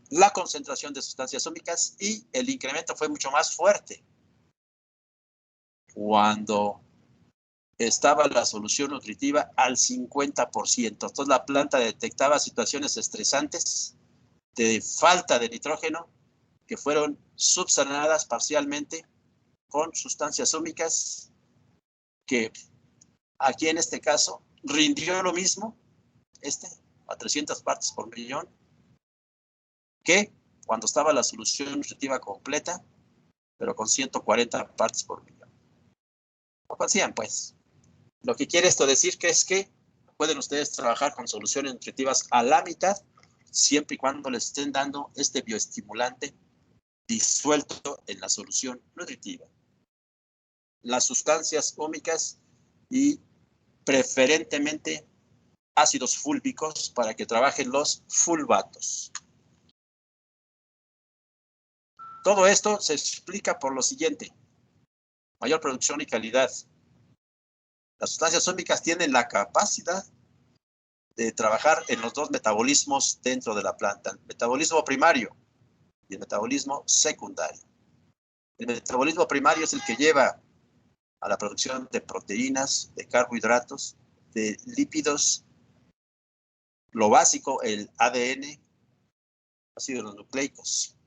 la concentración de sustancias húmicas, y el incremento fue mucho más fuerte cuando estaba la solución nutritiva al 50%. Entonces la planta detectaba situaciones estresantes de falta de nitrógeno que fueron subsanadas parcialmente con sustancias húmicas, que aquí en este caso rindió lo mismo, a 300 partes por millón, que cuando estaba la solución nutritiva completa, pero con 140 partes por millón. Lo consigan, pues. Lo que quiere esto decir que es que pueden ustedes trabajar con soluciones nutritivas a la mitad, siempre y cuando les estén dando este bioestimulante disuelto en la solución nutritiva. Las sustancias húmicas y preferentemente ácidos fúlvicos para que trabajen los fulvatos. Todo esto se explica por lo siguiente: mayor producción y calidad. Las sustancias húmicas tienen la capacidad de trabajar en los dos metabolismos dentro de la planta, el metabolismo primario y el metabolismo secundario. El metabolismo primario es el que lleva a la producción de proteínas, de carbohidratos, de lípidos, lo básico, el ADN, ácidos nucleicos,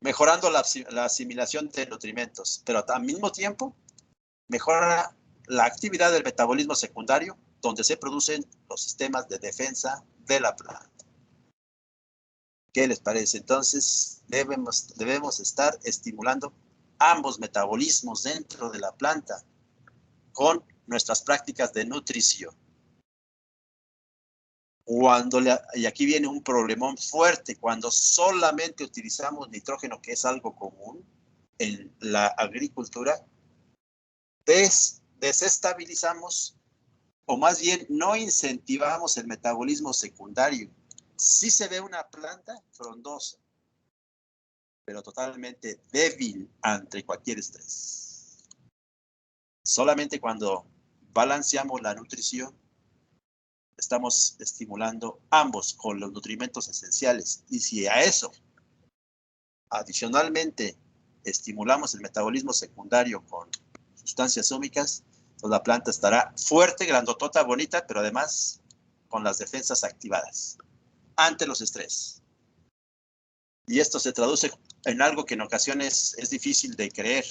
mejorando la asimilación de nutrimentos, pero al mismo tiempo mejora la actividad del metabolismo secundario, donde se producen los sistemas de defensa de la planta. ¿Qué les parece? Entonces, debemos estar estimulando ambos metabolismos dentro de la planta con nuestras prácticas de nutrición. y aquí viene un problemón fuerte, cuando solamente utilizamos nitrógeno, que es algo común en la agricultura, desestabilizamos, o más bien no incentivamos el metabolismo secundario. Sí se ve una planta frondosa, pero totalmente débil ante cualquier estrés. Solamente cuando balanceamos la nutrición, estamos estimulando ambos con los nutrimentos esenciales. Y si a eso, adicionalmente, estimulamos el metabolismo secundario con sustancias húmicas, pues la planta estará fuerte, grandotota, bonita, pero además con las defensas activadas ante los estrés. Y esto se traduce en algo que en ocasiones es difícil de creer.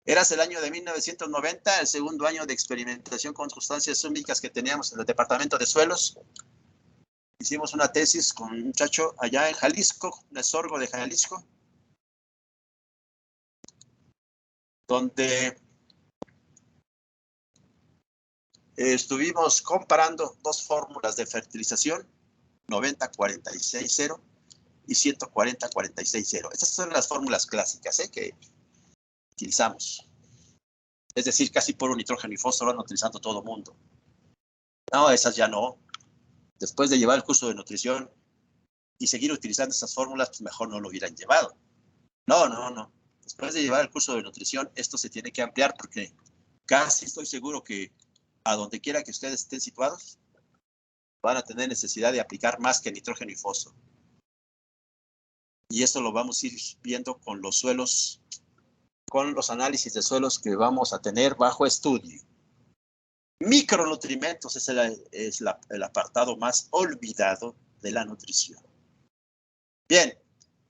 Eras el año de 1990, el segundo año de experimentación con sustancias húmicas que teníamos en el departamento de suelos. Hicimos una tesis con un muchacho allá en Jalisco, en el Sorgo de Jalisco, donde estuvimos comparando dos fórmulas de fertilización, 90-46-0 y 140-46-0. Estas son las fórmulas clásicas que utilizamos. Es decir, casi puro nitrógeno y fósforo van utilizando todo el mundo. No, esas ya no. Después de llevar el curso de nutrición y seguir utilizando esas fórmulas, pues mejor no lo hubieran llevado. No. Después de llevar el curso de nutrición, esto se tiene que ampliar porque casi estoy seguro que a donde quiera que ustedes estén situados, van a tener necesidad de aplicar más que nitrógeno y fósforo. Y eso lo vamos a ir viendo con los suelos, con los análisis de suelos que vamos a tener bajo estudio. Micronutrimentos es el apartado más olvidado de la nutrición. Bien,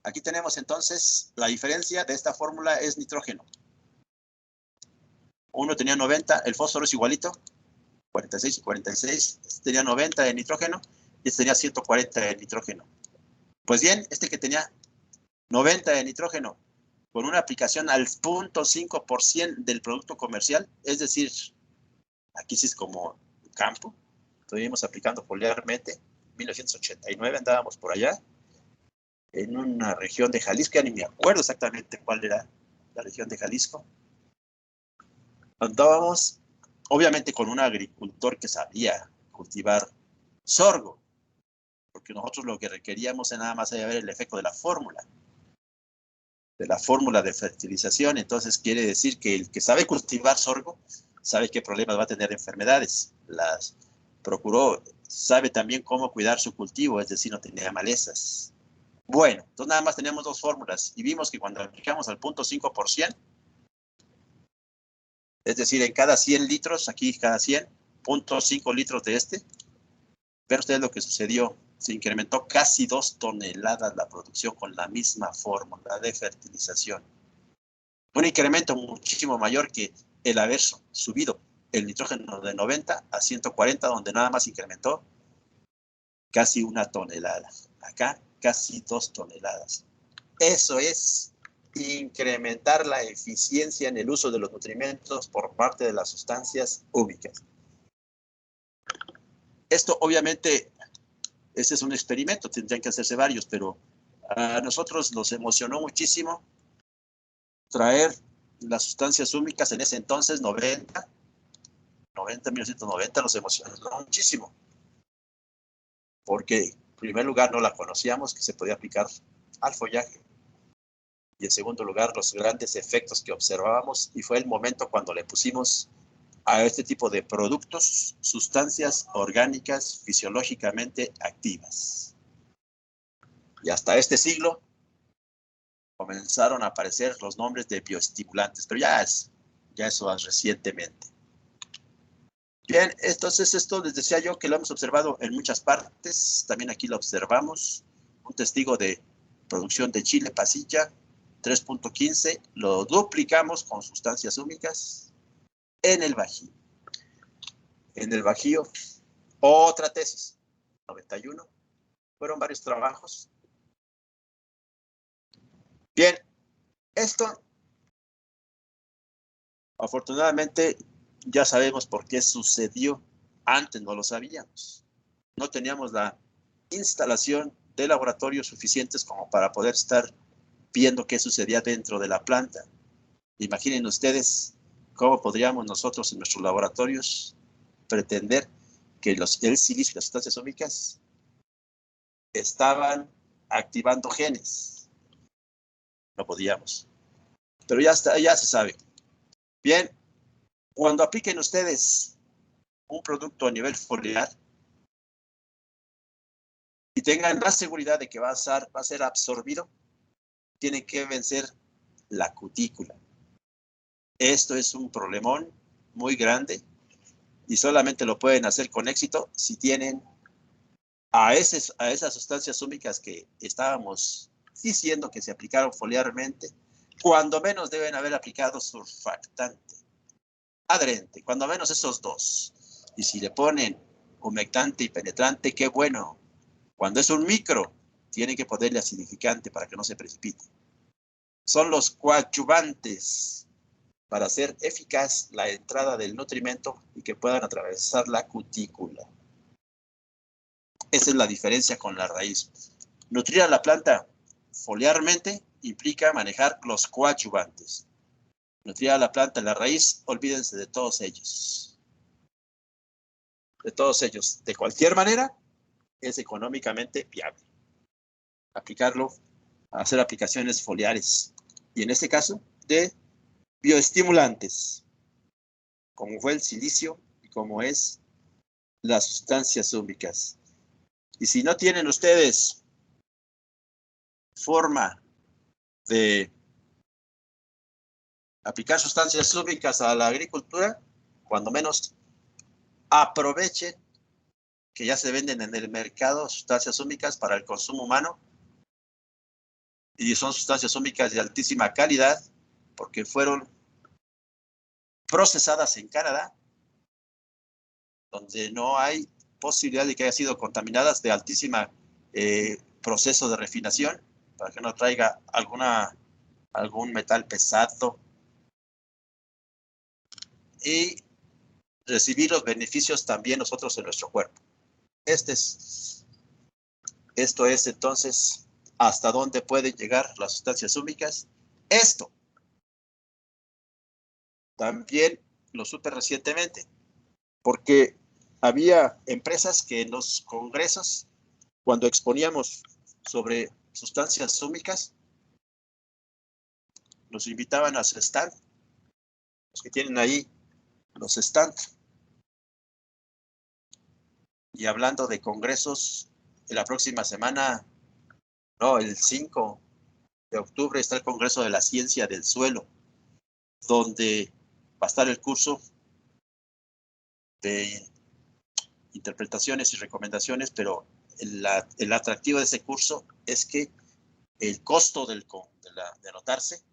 aquí tenemos entonces la diferencia de esta fórmula es nitrógeno. Uno tenía 90, el fósforo es igualito, 46 y 46, este tenía 90 de nitrógeno y este tenía 140 de nitrógeno. Pues bien, este que tenía 90 de nitrógeno con una aplicación al 0.5% del producto comercial, es decir, aquí sí es como campo, estuvimos aplicando foliarmente, 1989 andábamos por allá, en una región de Jalisco, ya ni me acuerdo exactamente cuál era la región de Jalisco. Andábamos, obviamente, con un agricultor que sabía cultivar sorgo, porque nosotros lo que requeríamos era nada más ver el efecto de la fórmula de fertilización. Entonces quiere decir que el que sabe cultivar sorgo sabe qué problemas va a tener de enfermedades, las procuró, sabe también cómo cuidar su cultivo, es decir, no tenía malezas. Bueno, entonces nada más teníamos dos fórmulas y vimos que cuando aplicamos al 0.5%, es decir, en cada 100 litros, aquí cada 100, 0.5 litros de pero ustedes lo que sucedió, se incrementó casi 2 toneladas la producción con la misma fórmula de fertilización. Un incremento muchísimo mayor que el haber subido el nitrógeno de 90 a 140, donde nada más incrementó casi 1 tonelada. Acá casi 2 toneladas. Eso es incrementar la eficiencia en el uso de los nutrimentos por parte de las sustancias húmicas. Esto obviamente, este es un experimento, tendrían que hacerse varios, pero a nosotros nos emocionó muchísimo traer las sustancias húmicas en ese entonces, 1990, nos emocionó muchísimo. Porque, en primer lugar, no la conocíamos, que se podía aplicar al follaje. Y en segundo lugar, los grandes efectos que observábamos, y fue el momento cuando le pusimos a este tipo de productos sustancias orgánicas fisiológicamente activas. Y hasta este siglo comenzaron a aparecer los nombres de bioestimulantes, pero ya eso es recientemente. Bien, entonces esto les decía yo que lo hemos observado en muchas partes, también aquí lo observamos, un testigo de producción de chile pasilla, 3.15, lo duplicamos con sustancias húmicas en el Bajío. En el Bajío, otra tesis, 91, fueron varios trabajos. Bien, esto, afortunadamente, ya sabemos por qué sucedió. Antes no lo sabíamos. no teníamos la instalación de laboratorios suficientes como para poder estar viendo qué sucedía dentro de la planta. Imaginen ustedes cómo podríamos nosotros en nuestros laboratorios pretender que el silicio y las sustancias ómicas estaban activando genes. No podíamos. Pero ya se sabe. Bien, cuando apliquen ustedes un producto a nivel foliar y tengan la seguridad de que va a ser absorbido, tienen que vencer la cutícula. Esto es un problemón muy grande y solamente lo pueden hacer con éxito si tienen a esas sustancias ómicas que estábamos diciendo que se aplicaron foliarmente, cuando menos deben haber aplicado surfactante, adherente, cuando menos esos dos. Y si le ponen humectante y penetrante, qué bueno. Cuando es un micro, tienen que ponerle acidificante para que no se precipite. Son los coadyuvantes para hacer eficaz la entrada del nutrimento y que puedan atravesar la cutícula. Esa es la diferencia con la raíz. Nutrir a la planta foliarmente implica manejar los coadyuvantes. Nutrir a la planta en la raíz, olvídense de todos ellos. De todos ellos. De cualquier manera, es económicamente viable aplicarlo, hacer aplicaciones foliares. Y en este caso, de bioestimulantes, como fue el silicio y como es las sustancias ómicas. Y si no tienen ustedes forma de aplicar sustancias ómicas a la agricultura, cuando menos aprovechen que ya se venden en el mercado sustancias ómicas para el consumo humano y son sustancias ómicas de altísima calidad porque fueron procesadas en Canadá, donde no hay posibilidad de que haya sido contaminadas de altísima proceso de refinación para que no traiga algún metal pesado y recibir los beneficios también nosotros en nuestro cuerpo. Esto es entonces hasta dónde pueden llegar las sustancias ómicas. Esto también lo supe recientemente, porque había empresas que en los congresos, cuando exponíamos sobre sustancias ómicas, nos invitaban a su stand, los que tienen ahí los stands. Y hablando de congresos, la próxima semana, no, el 5 de octubre está el Congreso de la Ciencia del Suelo, donde va a estar el curso de interpretaciones y recomendaciones, pero el atractivo de ese curso es que el costo de anotarse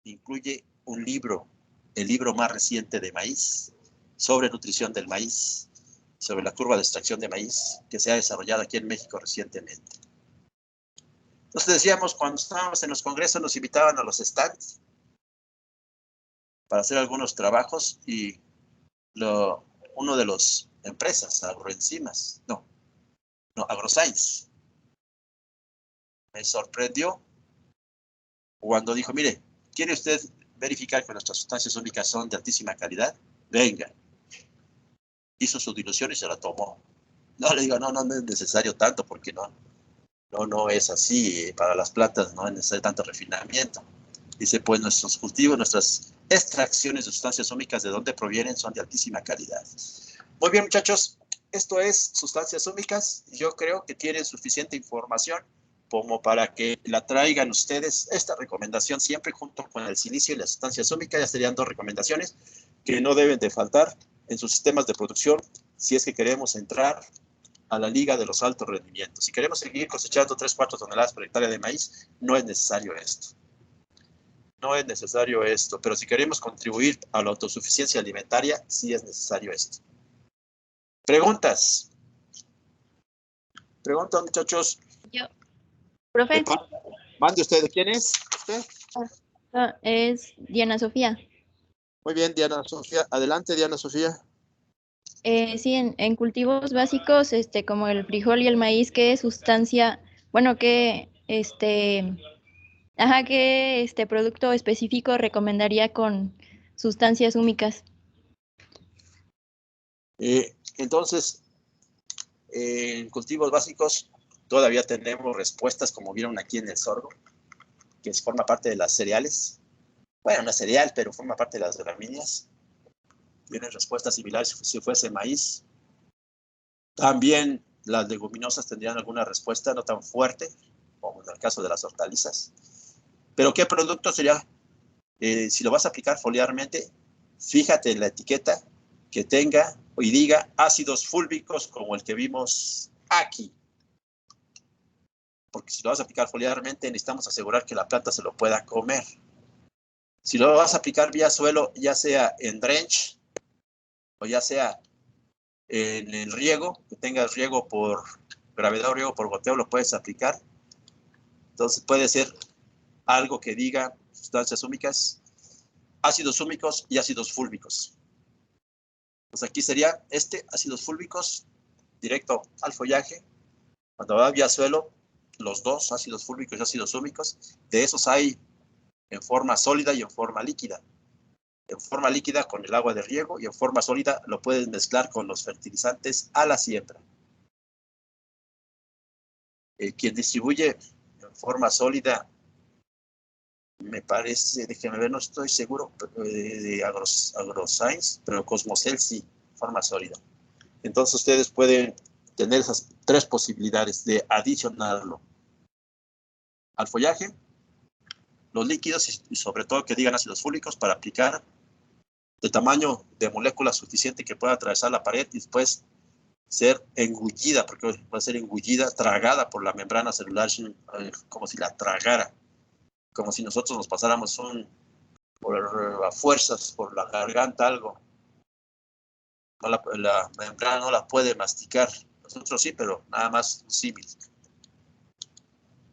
incluye un libro, el libro más reciente de maíz, sobre nutrición del maíz, sobre la curva de extracción de maíz, que se ha desarrollado aquí en México recientemente. Entonces decíamos, cuando estábamos en los congresos nos invitaban a los stands para hacer algunos trabajos y uno de las empresas, Agroenzimas, AgroScience, me sorprendió cuando dijo, mire, ¿quiere usted verificar que nuestras sustancias ómicas son de altísima calidad? Venga. Hizo su dilución y se la tomó. No, le digo, no es necesario tanto porque no es así. Para las plantas no es necesario tanto refinamiento. Dice, pues nuestros cultivos, nuestras extracciones de sustancias ómicas, ¿de dónde provienen? Son de altísima calidad. Muy bien, muchachos. Esto es sustancias ómicas. Yo creo que tienen suficiente información como para que la traigan ustedes. Esta recomendación siempre junto con el silicio y las sustancias ómicas, ya serían 2 recomendaciones que no deben de faltar en sus sistemas de producción si es que queremos entrar a la liga de los altos rendimientos. Si queremos seguir cosechando 3/4 toneladas por hectárea de maíz, no es necesario esto. No es necesario esto, pero si queremos contribuir a la autosuficiencia alimentaria, sí es necesario esto. ¿Preguntas? ¿Preguntas, muchachos? Yo. Profe. Mande usted. ¿Quién es usted? Es Diana Sofía. Muy bien, Diana Sofía. Adelante, Diana Sofía. Sí, en cultivos básicos, como el frijol y el maíz, ¿qué sustancia, bueno, qué producto específico recomendaría con sustancias húmicas? Entonces, en cultivos básicos todavía tenemos respuestas, como vieron aquí en el sorgo, que forma parte de las cereales. Bueno, no es cereal, pero forma parte de las gramíneas. Tienen respuestas similares si fuese maíz. También las leguminosas tendrían alguna respuesta no tan fuerte, como en el caso de las hortalizas. Pero ¿qué producto sería? Si lo vas a aplicar foliarmente, fíjate en la etiqueta que tenga y diga ácidos fúlvicos como el que vimos aquí. Porque si lo vas a aplicar foliarmente, necesitamos asegurar que la planta se lo pueda comer. Si lo vas a aplicar vía suelo, ya sea en drench o ya sea en el riego, que tengas riego por gravedad o riego por goteo, lo puedes aplicar. Entonces puede ser algo que diga sustancias húmicas, ácidos húmicos y ácidos fúlvicos. Pues aquí sería ácidos fúlvicos, directo al follaje. Cuando va vía suelo, los dos, ácidos fúlvicos y ácidos húmicos, de esos hay en forma sólida y en forma líquida. En forma líquida con el agua de riego y en forma sólida lo puedes mezclar con los fertilizantes a la siembra. Quien distribuye en forma sólida, me parece, déjenme ver, no estoy seguro, de AgroScience, pero Cosmocel sí, forma sólida. Entonces ustedes pueden tener esas tres posibilidades de adicionarlo al follaje, los líquidos y sobre todo que digan ácidos fúlicos para aplicar de tamaño de molécula suficiente que pueda atravesar la pared y después ser engullida, porque va a ser engullida, tragada por la membrana celular, como si la tragara, como si nosotros nos pasáramos a fuerzas por la garganta algo. No, la membrana no la puede masticar. Nosotros sí, pero nada más un símil.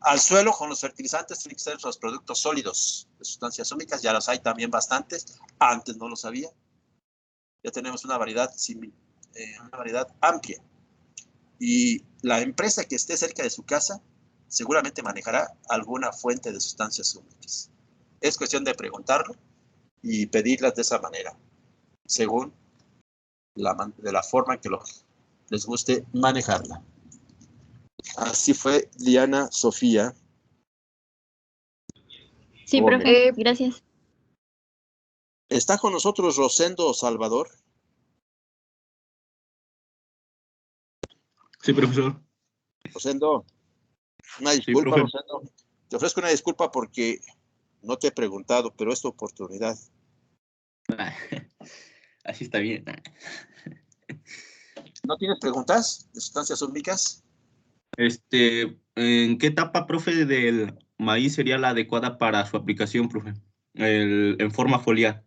Al suelo con los fertilizantes tienen que ser los productos sólidos de sustancias húmicas. Ya los hay también bastantes. Antes no lo sabía. Ya tenemos una variedad amplia. Y la empresa que esté cerca de su casa seguramente manejará alguna fuente de sustancias húmicas. Es cuestión de preguntarlo y pedirlas de esa manera, según de la forma en que les guste manejarla. Así fue, Diana Sofía. Sí, profe, gracias. ¿Está con nosotros Rosendo Salvador? Sí, profesor. Rosendo, una disculpa, sí, Rosendo. Te ofrezco una disculpa porque no te he preguntado, pero es tu oportunidad. Así está bien. ¿No tienes preguntas de sustancias húmicas? ¿En qué etapa, profe, del maíz sería la adecuada para su aplicación, profe? En forma foliar.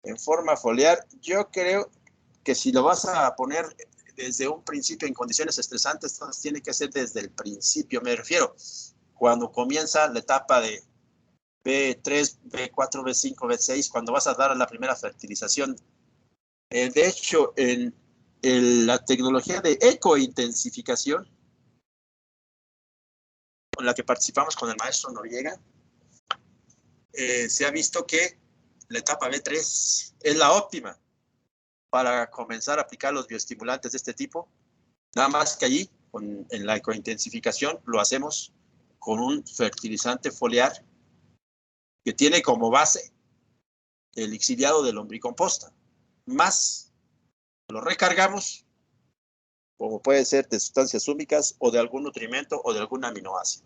En forma foliar, yo creo que si lo vas a poner desde un principio en condiciones estresantes, entonces tiene que ser desde el principio. Me refiero, cuando comienza la etapa de B3, B4, B5, B6, cuando vas a dar la primera fertilización. De hecho, en la tecnología de ecointensificación, con la que participamos con el maestro Noriega, se ha visto que la etapa B3 es la óptima para comenzar a aplicar los bioestimulantes de este tipo. Nada más que allí, en la ecointensificación, lo hacemos con un fertilizante foliar que tiene como base el exiliado de lombricomposta, más lo recargamos, como puede ser de sustancias húmicas o de algún nutrimento o de algún aminoácido.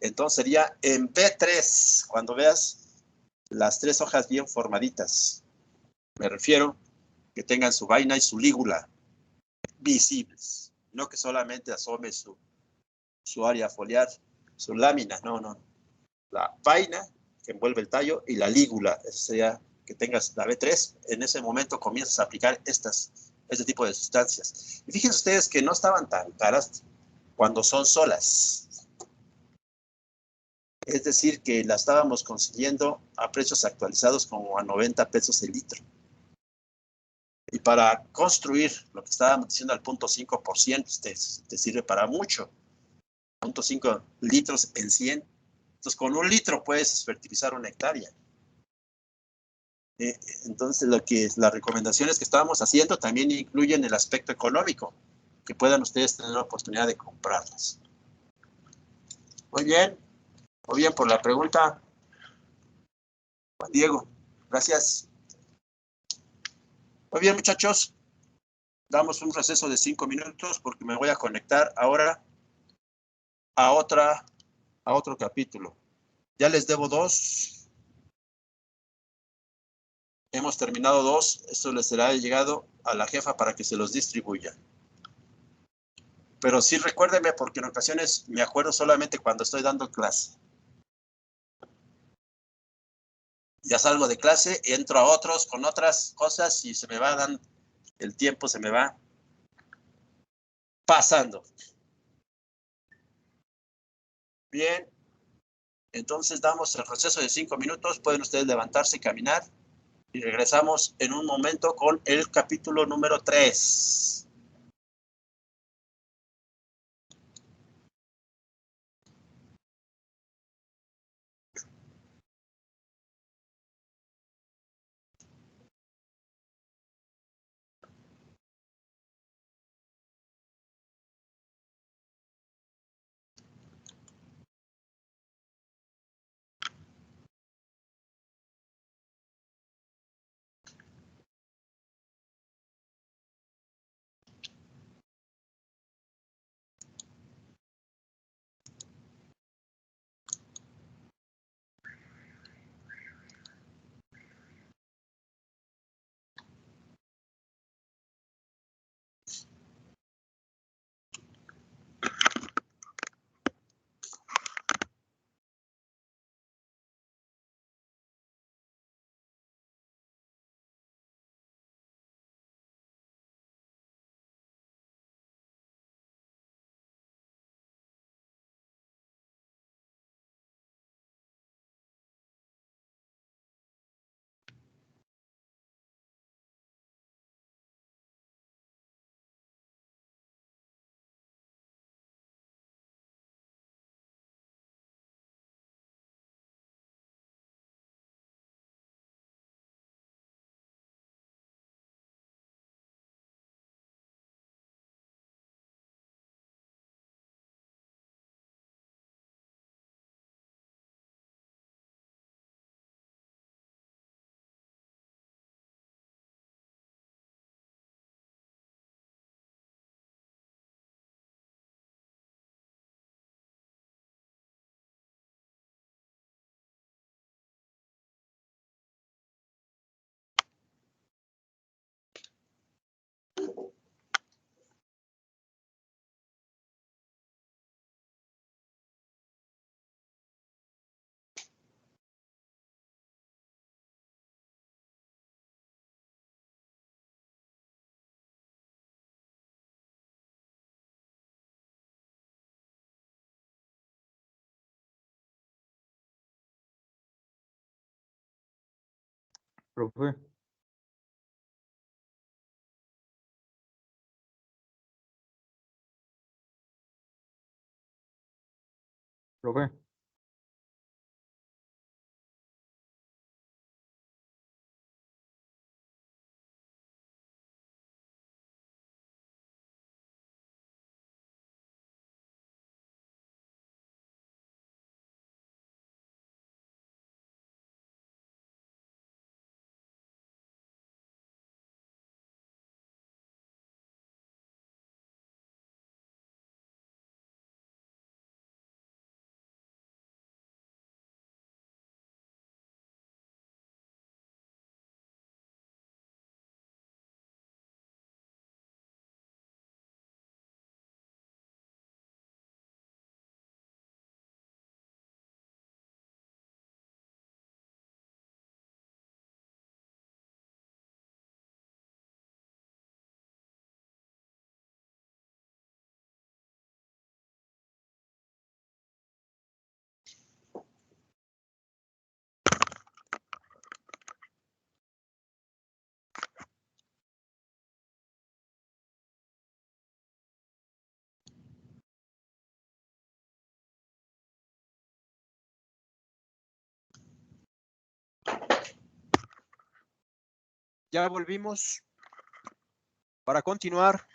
Entonces sería en B3, cuando veas las tres hojas bien formaditas. Me refiero que tengan su vaina y su lígula visibles, no que solamente asome su área foliar, su lámina, no. La vaina que envuelve el tallo y la lígula, eso sería que tengas la B3, en ese momento comienzas a aplicar este tipo de sustancias. Y fíjense ustedes que no estaban tan caras cuando son solas. Es decir, que la estábamos consiguiendo a precios actualizados como a 90 pesos el litro. Y para construir lo que estábamos diciendo al 0.5%, te sirve para mucho. 0.5 litros en 100. Entonces, con 1 litro puedes fertilizar 1 hectárea. Entonces, las recomendaciones que estábamos haciendo también incluyen el aspecto económico, que puedan ustedes tener la oportunidad de comprarlas. Muy bien por la pregunta, Juan Diego. Gracias. Muy bien, muchachos. Damos un receso de 5 minutos porque me voy a conectar ahora a otro capítulo. Ya les debo 2. Hemos terminado 2. Esto les será llegado a la jefa para que se los distribuya. Pero sí recuérdeme, porque en ocasiones me acuerdo solamente cuando estoy dando clase. Ya salgo de clase, entro a otros con otras cosas y se me va dando, el tiempo se me va pasando. Bien, entonces damos el receso de 5 minutos. Pueden ustedes levantarse y caminar. Y regresamos en un momento con el capítulo número 3. Profe. Profe. ya volvimos para continuar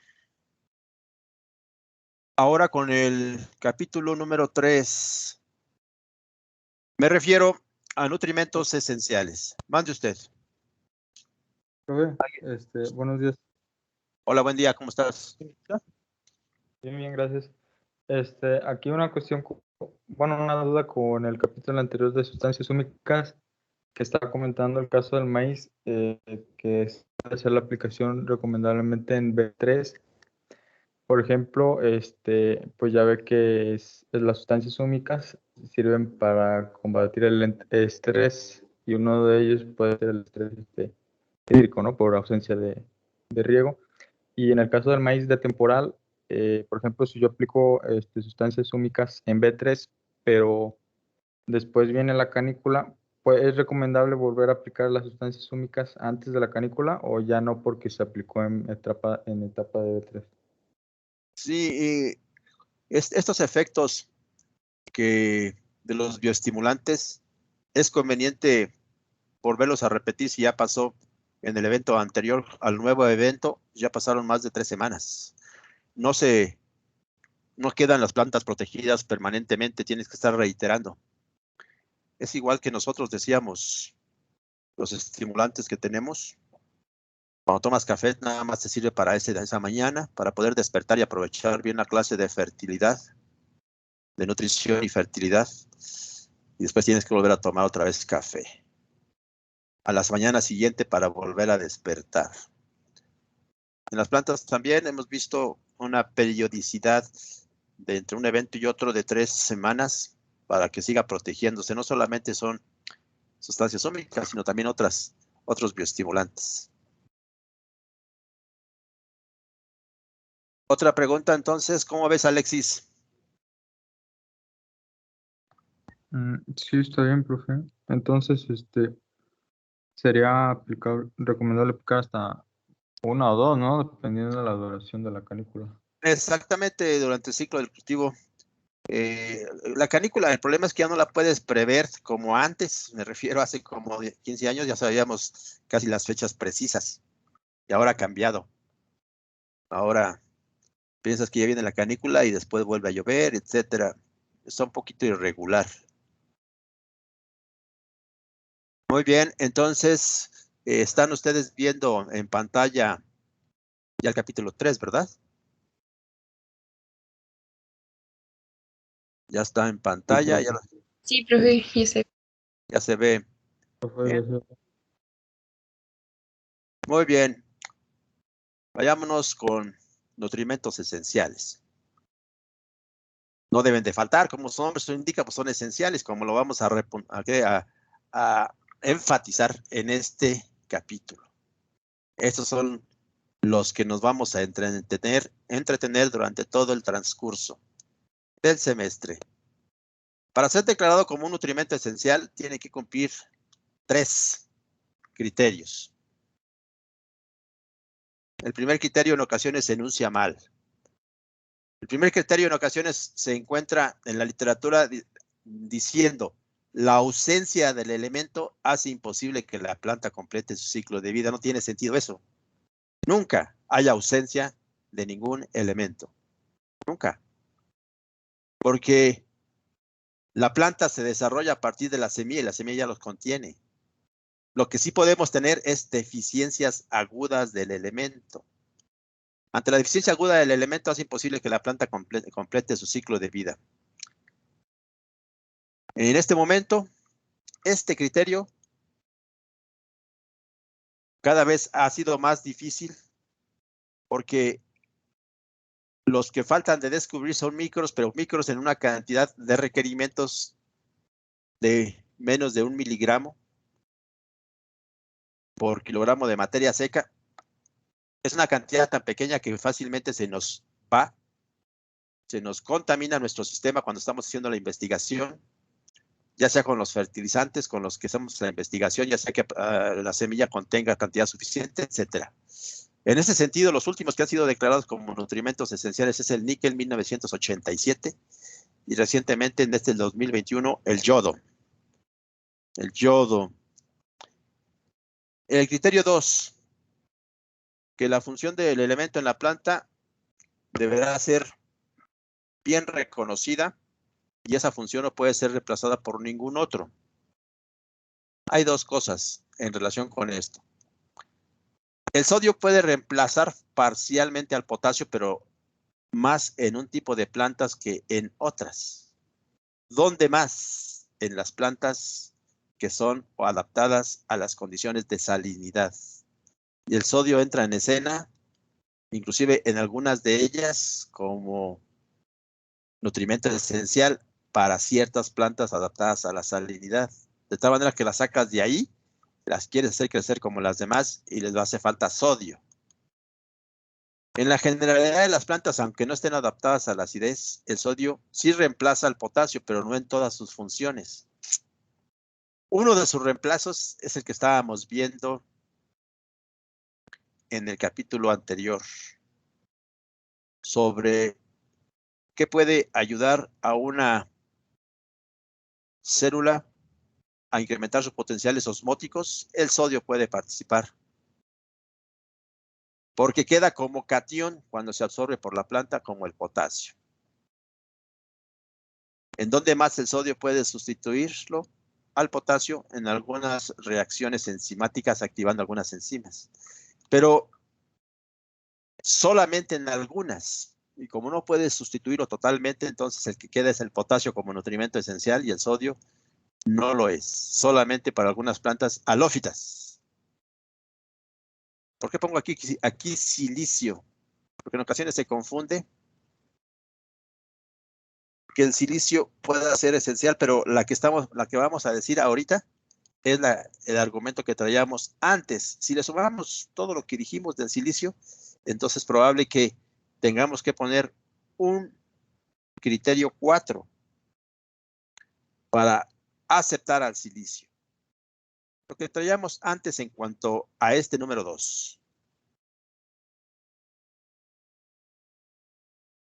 ahora con el capítulo número 3. Me refiero a nutrimentos esenciales. Mande usted. Profe, buenos días. Hola, buen día, ¿cómo estás? Bien, bien, gracias. Aquí una cuestión, una duda con el capítulo anterior de sustancias húmicas, que estaba comentando el caso del maíz, que es hacer la aplicación recomendablemente en B3. Por ejemplo, pues ya ve que las sustancias húmicas sirven para combatir el estrés, y uno de ellos puede ser el estrés hídrico, ¿no? Por ausencia de riego. Y en el caso del maíz de temporal, por ejemplo, si yo aplico sustancias húmicas en B3, pero después viene la canícula, pues ¿es recomendable volver a aplicar las sustancias húmicas antes de la canícula o ya no porque se aplicó en etapa de B3? Sí, estos efectos de los bioestimulantes es conveniente volverlos a repetir si ya pasó en el evento anterior al nuevo evento, ya pasaron más de 3 semanas. No quedan las plantas protegidas permanentemente, tienes que estar reiterando. Es igual que nosotros decíamos, los estimulantes que tenemos. Cuando tomas café, nada más te sirve para esa mañana, para poder despertar y aprovechar bien la clase de fertilidad, de nutrición y fertilidad. Y después tienes que volver a tomar otra vez café a las mañanas siguientes para volver a despertar. En las plantas también hemos visto una periodicidad de entre un evento y otro de 3 semanas para que siga protegiéndose. No solamente son sustancias húmicas, sino también otros bioestimulantes. Otra pregunta entonces, ¿cómo ves, Alexis? Sí, está bien, profe. Entonces, sería recomendable aplicar hasta 1 o 2, ¿no? Dependiendo de la duración de la canícula. Exactamente, durante el ciclo del cultivo. La canícula, el problema es que ya no la puedes prever como antes, me refiero hace como 15 años, ya sabíamos casi las fechas precisas, y ahora ha cambiado. Ahora piensas que ya viene la canícula y después vuelve a llover, etcétera. Está un poquito irregular. Muy bien, entonces están ustedes viendo en pantalla ya el capítulo 3, ¿verdad? Ya está en pantalla, Sí, profe, ya se ve. Profe, Muy bien. Vayámonos con nutrimentos esenciales. No deben de faltar, como su nombre indica, pues son esenciales, como lo vamos a enfatizar en este capítulo. Estos son los que nos vamos a entretener durante todo el transcurso del semestre. Para ser declarado como un nutrimento esencial, tiene que cumplir 3 criterios. El primer criterio en ocasiones se enuncia mal. El primer criterio en ocasiones se encuentra en la literatura diciendo la ausencia del elemento hace imposible que la planta complete su ciclo de vida. No tiene sentido eso. Nunca hay ausencia de ningún elemento. Nunca. Porque la planta se desarrolla a partir de la semilla y la semilla ya los contiene. Lo que sí podemos tener es deficiencias agudas del elemento. Ante la deficiencia aguda del elemento hace imposible que la planta complete su ciclo de vida. En este momento, este criterio cada vez ha sido más difícil porque los que faltan de descubrir son micros, pero micros en una cantidad de requerimientos de menos de 1 miligramo por kilogramo de materia seca. Es una cantidad tan pequeña que fácilmente se nos contamina nuestro sistema cuando estamos haciendo la investigación, ya sea con los fertilizantes con los que hacemos la investigación, ya sea que la semilla contenga cantidad suficiente, etcétera. En ese sentido, los últimos que han sido declarados como nutrimentos esenciales es el níquel 1987 y recientemente en el 2021 el yodo. El yodo. El criterio 2 que la función del elemento en la planta deberá ser bien reconocida y esa función no puede ser reemplazada por ningún otro. Hay dos cosas en relación con esto. El sodio puede reemplazar parcialmente al potasio, pero más en un tipo de plantas que en otras. ¿Dónde más? En las plantas que son adaptadas a las condiciones de salinidad. Y el sodio entra en escena, inclusive en algunas de ellas, como nutrimento esencial para ciertas plantas adaptadas a la salinidad. De tal manera que las sacas de ahí, las quieres hacer crecer como las demás y les hace falta sodio. En la generalidad de las plantas, aunque no estén adaptadas a la acidez, el sodio sí reemplaza al potasio, pero no en todas sus funciones. Uno de sus reemplazos es el que estábamos viendo en el capítulo anterior, sobre qué puede ayudar a una célula a incrementar sus potenciales osmóticos. El sodio puede participar, porque queda como catión cuando se absorbe por la planta, como el potasio. ¿En dónde más el sodio puede sustituirlo al potasio? En algunas reacciones enzimáticas activando algunas enzimas. Pero solamente en algunas. Y como no puede sustituirlo totalmente, entonces el que queda es el potasio como nutrimento esencial y el sodio no lo es. Solamente para algunas plantas halófitas. ¿Por qué pongo aquí silicio? Porque en ocasiones se confunde que el silicio pueda ser esencial, pero la que vamos a decir ahorita es el argumento que traíamos antes. Si le sumamos todo lo que dijimos del silicio, entonces es probable que tengamos que poner un criterio 4 para aceptar al silicio. Lo que traíamos antes en cuanto a este número 2.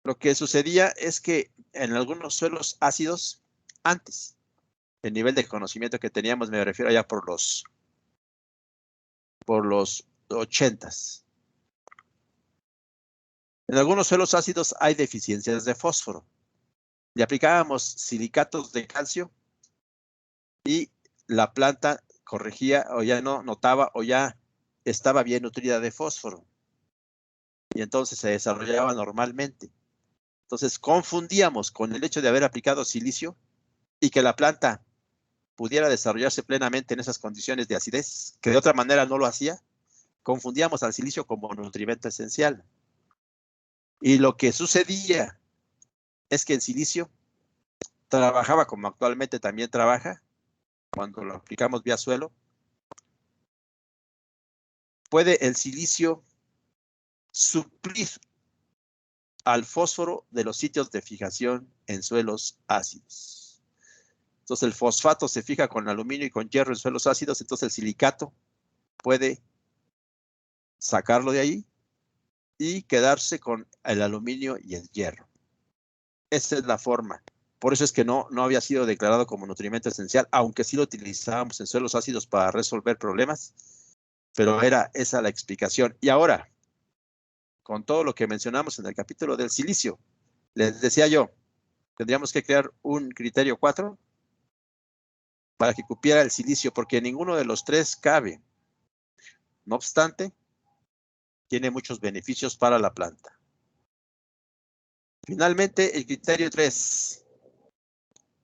Lo que sucedía es que en algunos suelos ácidos, antes, el nivel de conocimiento que teníamos, me refiero allá por los 80s. En algunos suelos ácidos hay deficiencias de fósforo. Le aplicábamos silicatos de calcio y la planta corregía o ya no notaba o ya estaba bien nutrida de fósforo. Y entonces se desarrollaba normalmente. Entonces confundíamos con el hecho de haber aplicado silicio y que la planta pudiera desarrollarse plenamente en esas condiciones de acidez, que de otra manera no lo hacía. Confundíamos al silicio como nutrimento esencial. Y lo que sucedía es que el silicio trabajaba como actualmente también trabaja, cuando lo aplicamos vía suelo. Puede el silicio suplir al fósforo de los sitios de fijación en suelos ácidos. Entonces el fosfato se fija con aluminio y con hierro en suelos ácidos, entonces el silicato puede sacarlo de ahí y quedarse con el aluminio y el hierro. Esa es la forma. Por eso es que no había sido declarado como nutrimento esencial, aunque sí lo utilizábamos en suelos ácidos para resolver problemas, pero era esa la explicación. Y ahora, con todo lo que mencionamos en el capítulo del silicio, les decía yo, tendríamos que crear un criterio 4 para que cupiera el silicio, porque ninguno de los tres cabe. No obstante, tiene muchos beneficios para la planta. Finalmente, el criterio 3.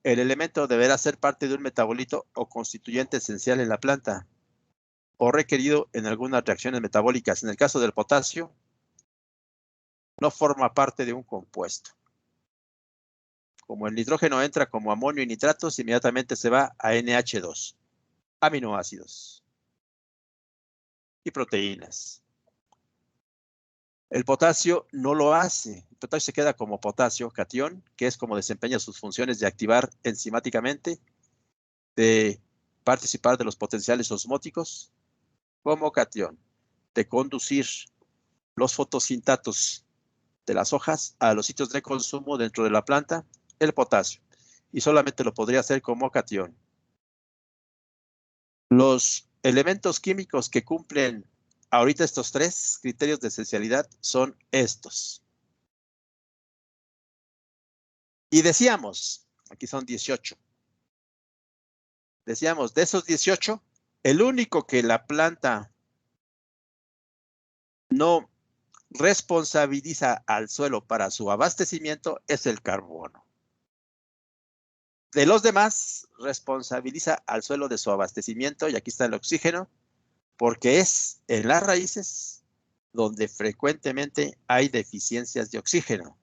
El elemento deberá ser parte de un metabolito o constituyente esencial en la planta o requerido en algunas reacciones metabólicas. En el caso del potasio, no forma parte de un compuesto. Como el nitrógeno entra como amonio y nitratos, inmediatamente se va a NH2, aminoácidos y proteínas. El potasio no lo hace. El potasio se queda como potasio, catión, que es como desempeña sus funciones de activar enzimáticamente, de participar de los potenciales osmóticos, como catión, de conducir los fotosintatos de las hojas a los sitios de consumo dentro de la planta, el potasio, y solamente lo podría hacer como catión. Los elementos químicos que cumplen ahorita estos 3 criterios de esencialidad son estos. Y decíamos, aquí son 18. Decíamos, de esos 18, el único que la planta no responsabiliza al suelo para su abastecimiento es el carbono. De los demás, responsabiliza al suelo de su abastecimiento, y aquí está el oxígeno, porque es en las raíces donde frecuentemente hay deficiencias de oxígeno.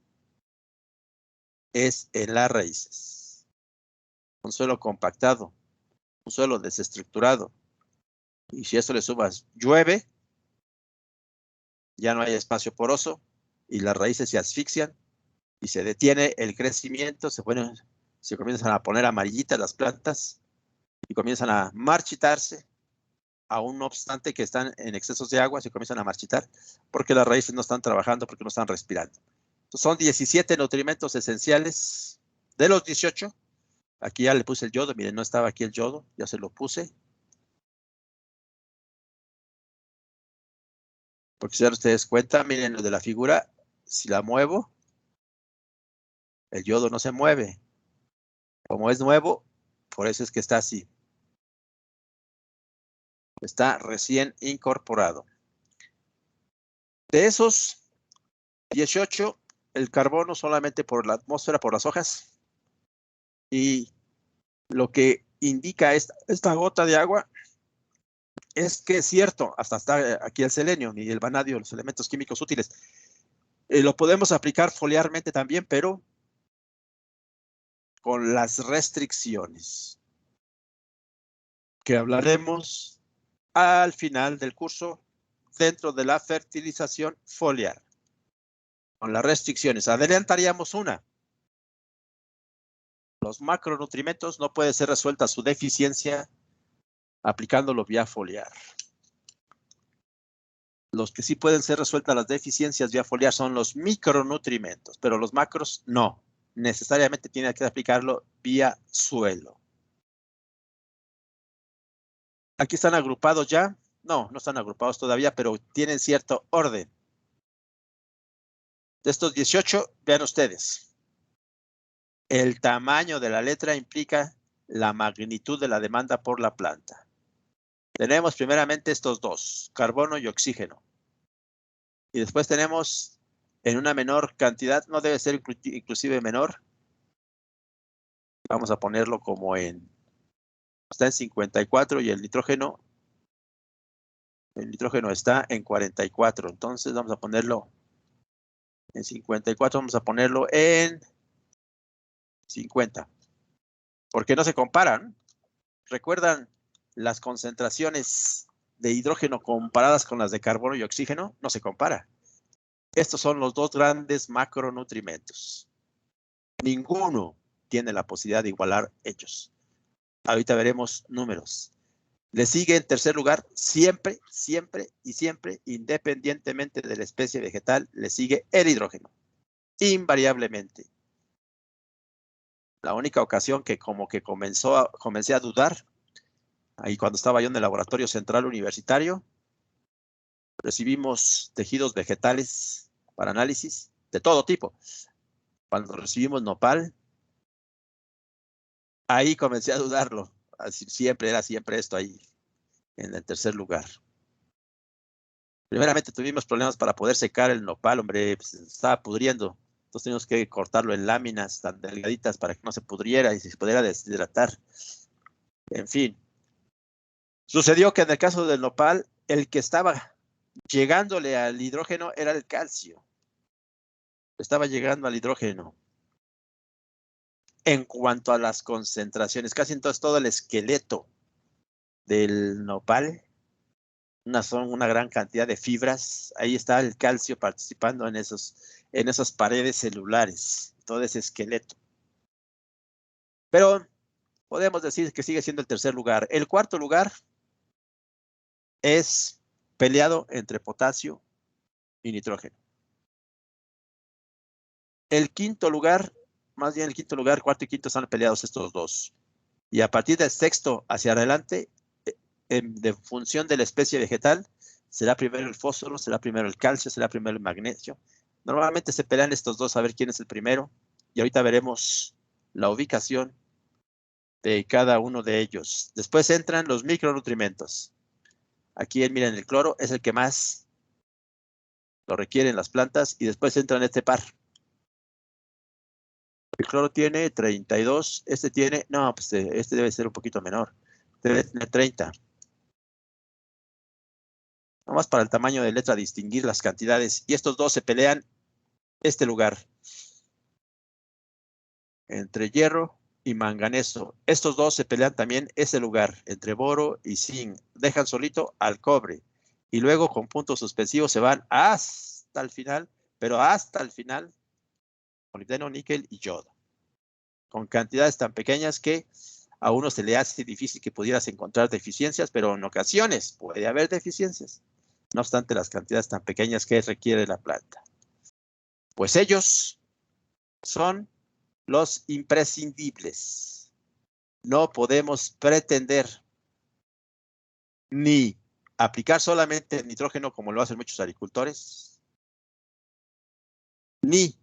Es en las raíces. Un suelo compactado, un suelo desestructurado, y si eso le sumas llueve, ya no hay espacio poroso y las raíces se asfixian y se detiene el crecimiento, se comienzan a poner amarillitas las plantas y comienzan a marchitarse, aún no obstante que están en excesos de agua, se comienzan a marchitar porque las raíces no están trabajando, porque no están respirando. Entonces, son 17 nutrimentos esenciales de los 18. Aquí ya le puse el yodo, miren, no estaba aquí el yodo, ya se lo puse. Porque si dan ustedes cuenta, miren lo de la figura, si la muevo, el yodo no se mueve. Como es nuevo, por eso es que está así. Está recién incorporado. De esos 18, el carbono solamente por la atmósfera, por las hojas. Y lo que indica esta gota de agua es que es cierto, hasta está aquí el selenio y el vanadio, los elementos químicos útiles. Lo podemos aplicar foliarmente también, pero con las restricciones que hablaremos al final del curso dentro de la fertilización foliar. Con las restricciones, adelantaríamos una. Los macronutrientes no puede ser resuelta su deficiencia aplicándolo vía foliar. Los que sí pueden ser resueltas las deficiencias vía foliar son los micronutrientes, pero los macros no. Necesariamente tiene que aplicarlo vía suelo. Aquí están agrupados ya. No, no están agrupados todavía, pero tienen cierto orden. De estos 18, vean ustedes. El tamaño de la letra implica la magnitud de la demanda por la planta. Tenemos primeramente estos dos, carbono y oxígeno. Y después tenemos en una menor cantidad, no debe ser inclusive menor. Vamos a ponerlo como está en 54 y el nitrógeno está en 44. Entonces vamos a ponerlo en 54, vamos a ponerlo en 50. Porque no se comparan. ¿Recuerdan las concentraciones de hidrógeno comparadas con las de carbono y oxígeno? No se compara. Estos son los dos grandes macronutrientes. Ninguno tiene la posibilidad de igualar ellos. Ahorita veremos números. Le sigue en tercer lugar, siempre, independientemente de la especie vegetal, le sigue el hidrógeno. Invariablemente. La única ocasión que como que comencé a dudar, ahí cuando estaba yo en el laboratorio central universitario, recibimos tejidos vegetales para análisis de todo tipo. Cuando recibimos nopal, ahí comencé a dudarlo. Así, era siempre esto ahí, en el tercer lugar. Primeramente tuvimos problemas para poder secar el nopal, hombre, pues, se estaba pudriendo. Entonces teníamos que cortarlo en láminas tan delgaditas para que no se pudriera y se pudiera deshidratar. En fin. Sucedió que en el caso del nopal, el que estaba llegándole al hidrógeno era el calcio. Estaba llegando al hidrógeno. En cuanto a las concentraciones, casi entonces todo el esqueleto del nopal, una gran cantidad de fibras, ahí está el calcio participando en esas paredes celulares, todo ese esqueleto. Pero podemos decir que sigue siendo el tercer lugar. El cuarto lugar es peleado entre potasio y nitrógeno. El quinto lugar, más bien el quinto lugar, cuarto y quinto están peleados estos dos. Y a partir del sexto hacia adelante, de función de la especie vegetal, ¿Será primero el fósforo? ¿Será primero el calcio? ¿Será primero el magnesio? Normalmente se pelean estos dos a ver quién es el primero. Y ahorita veremos la ubicación de cada uno de ellos. Después entran los micronutrimentos. Aquí miren, el cloro es el que más lo requieren las plantas. Y después entran este par. El cloro tiene 32. Este tiene, no, pues este debe ser un poquito menor. Debe tener 30. Nomás para el tamaño de letra distinguir las cantidades. Y estos dos se pelean este lugar. Entre hierro y manganeso. Estos dos se pelean también ese lugar. Entre boro y zinc. Dejan solito al cobre. Y luego con puntos suspensivos se van hasta el final. Pero hasta el final. Molibdeno, níquel y yodo. Con cantidades tan pequeñas que a uno se le hace difícil que pudieras encontrar deficiencias. Pero en ocasiones puede haber deficiencias. No obstante las cantidades tan pequeñas que requiere la planta. Pues ellos son los imprescindibles. No podemos pretender ni aplicar solamente el nitrógeno como lo hacen muchos agricultores, ni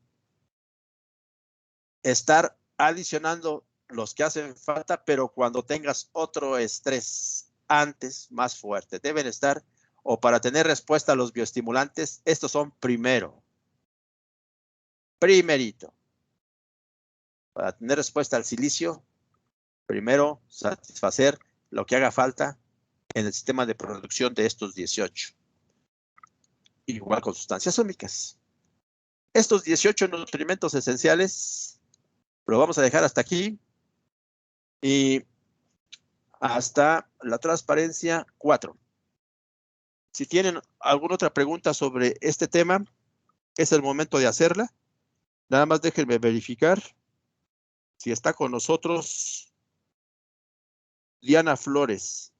estar adicionando los que hacen falta, pero cuando tengas otro estrés antes más fuerte. Deben estar, o para tener respuesta a los bioestimulantes, estos son primerito. Para tener respuesta al silicio, primero satisfacer lo que haga falta en el sistema de producción de estos 18. Igual con sustancias ómicas. Estos 18 nutrimentos esenciales lo vamos a dejar hasta aquí. Y hasta la transparencia 4. Si tienen alguna otra pregunta sobre este tema, es el momento de hacerla. Nada más déjenme verificar si está con nosotros Diana Flores.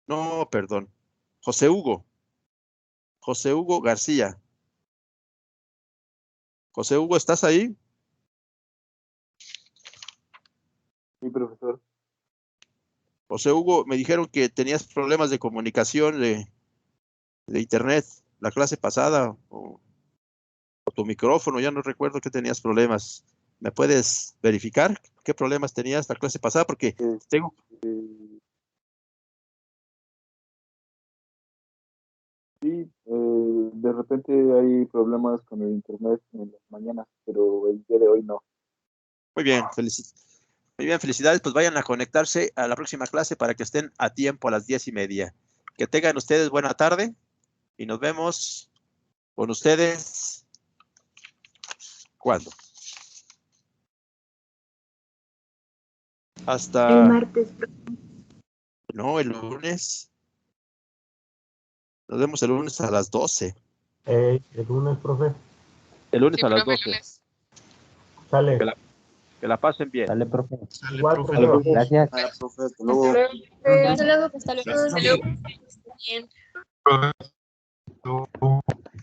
No, perdón. José Hugo García. José Hugo, ¿estás ahí? Sí, profesor. José Hugo, me dijeron que tenías problemas de comunicación de internet la clase pasada, o tu micrófono, ya no recuerdo que tenías problemas. ¿Me puedes verificar qué problemas tenías la clase pasada? Porque tengo... Sí, de repente hay problemas con el internet en las mañanas, pero el día de hoy no. Muy bien, felicidades. Pues vayan a conectarse a la próxima clase para que estén a tiempo a las 10:30. Que tengan ustedes buena tarde y nos vemos con ustedes. ¿Cuándo? Hasta... El martes. No, el lunes. Nos vemos el lunes a las 12. El lunes, profe. El lunes Sí, a las profe, 12. lunes. Sale. Que la pasen bien. Sale, profe. Sale, Igual, profe. profesor. Gracias. Gracias. Profe, hasta luego. Hasta luego. Hasta luego. Hasta luego. Bien. Profe.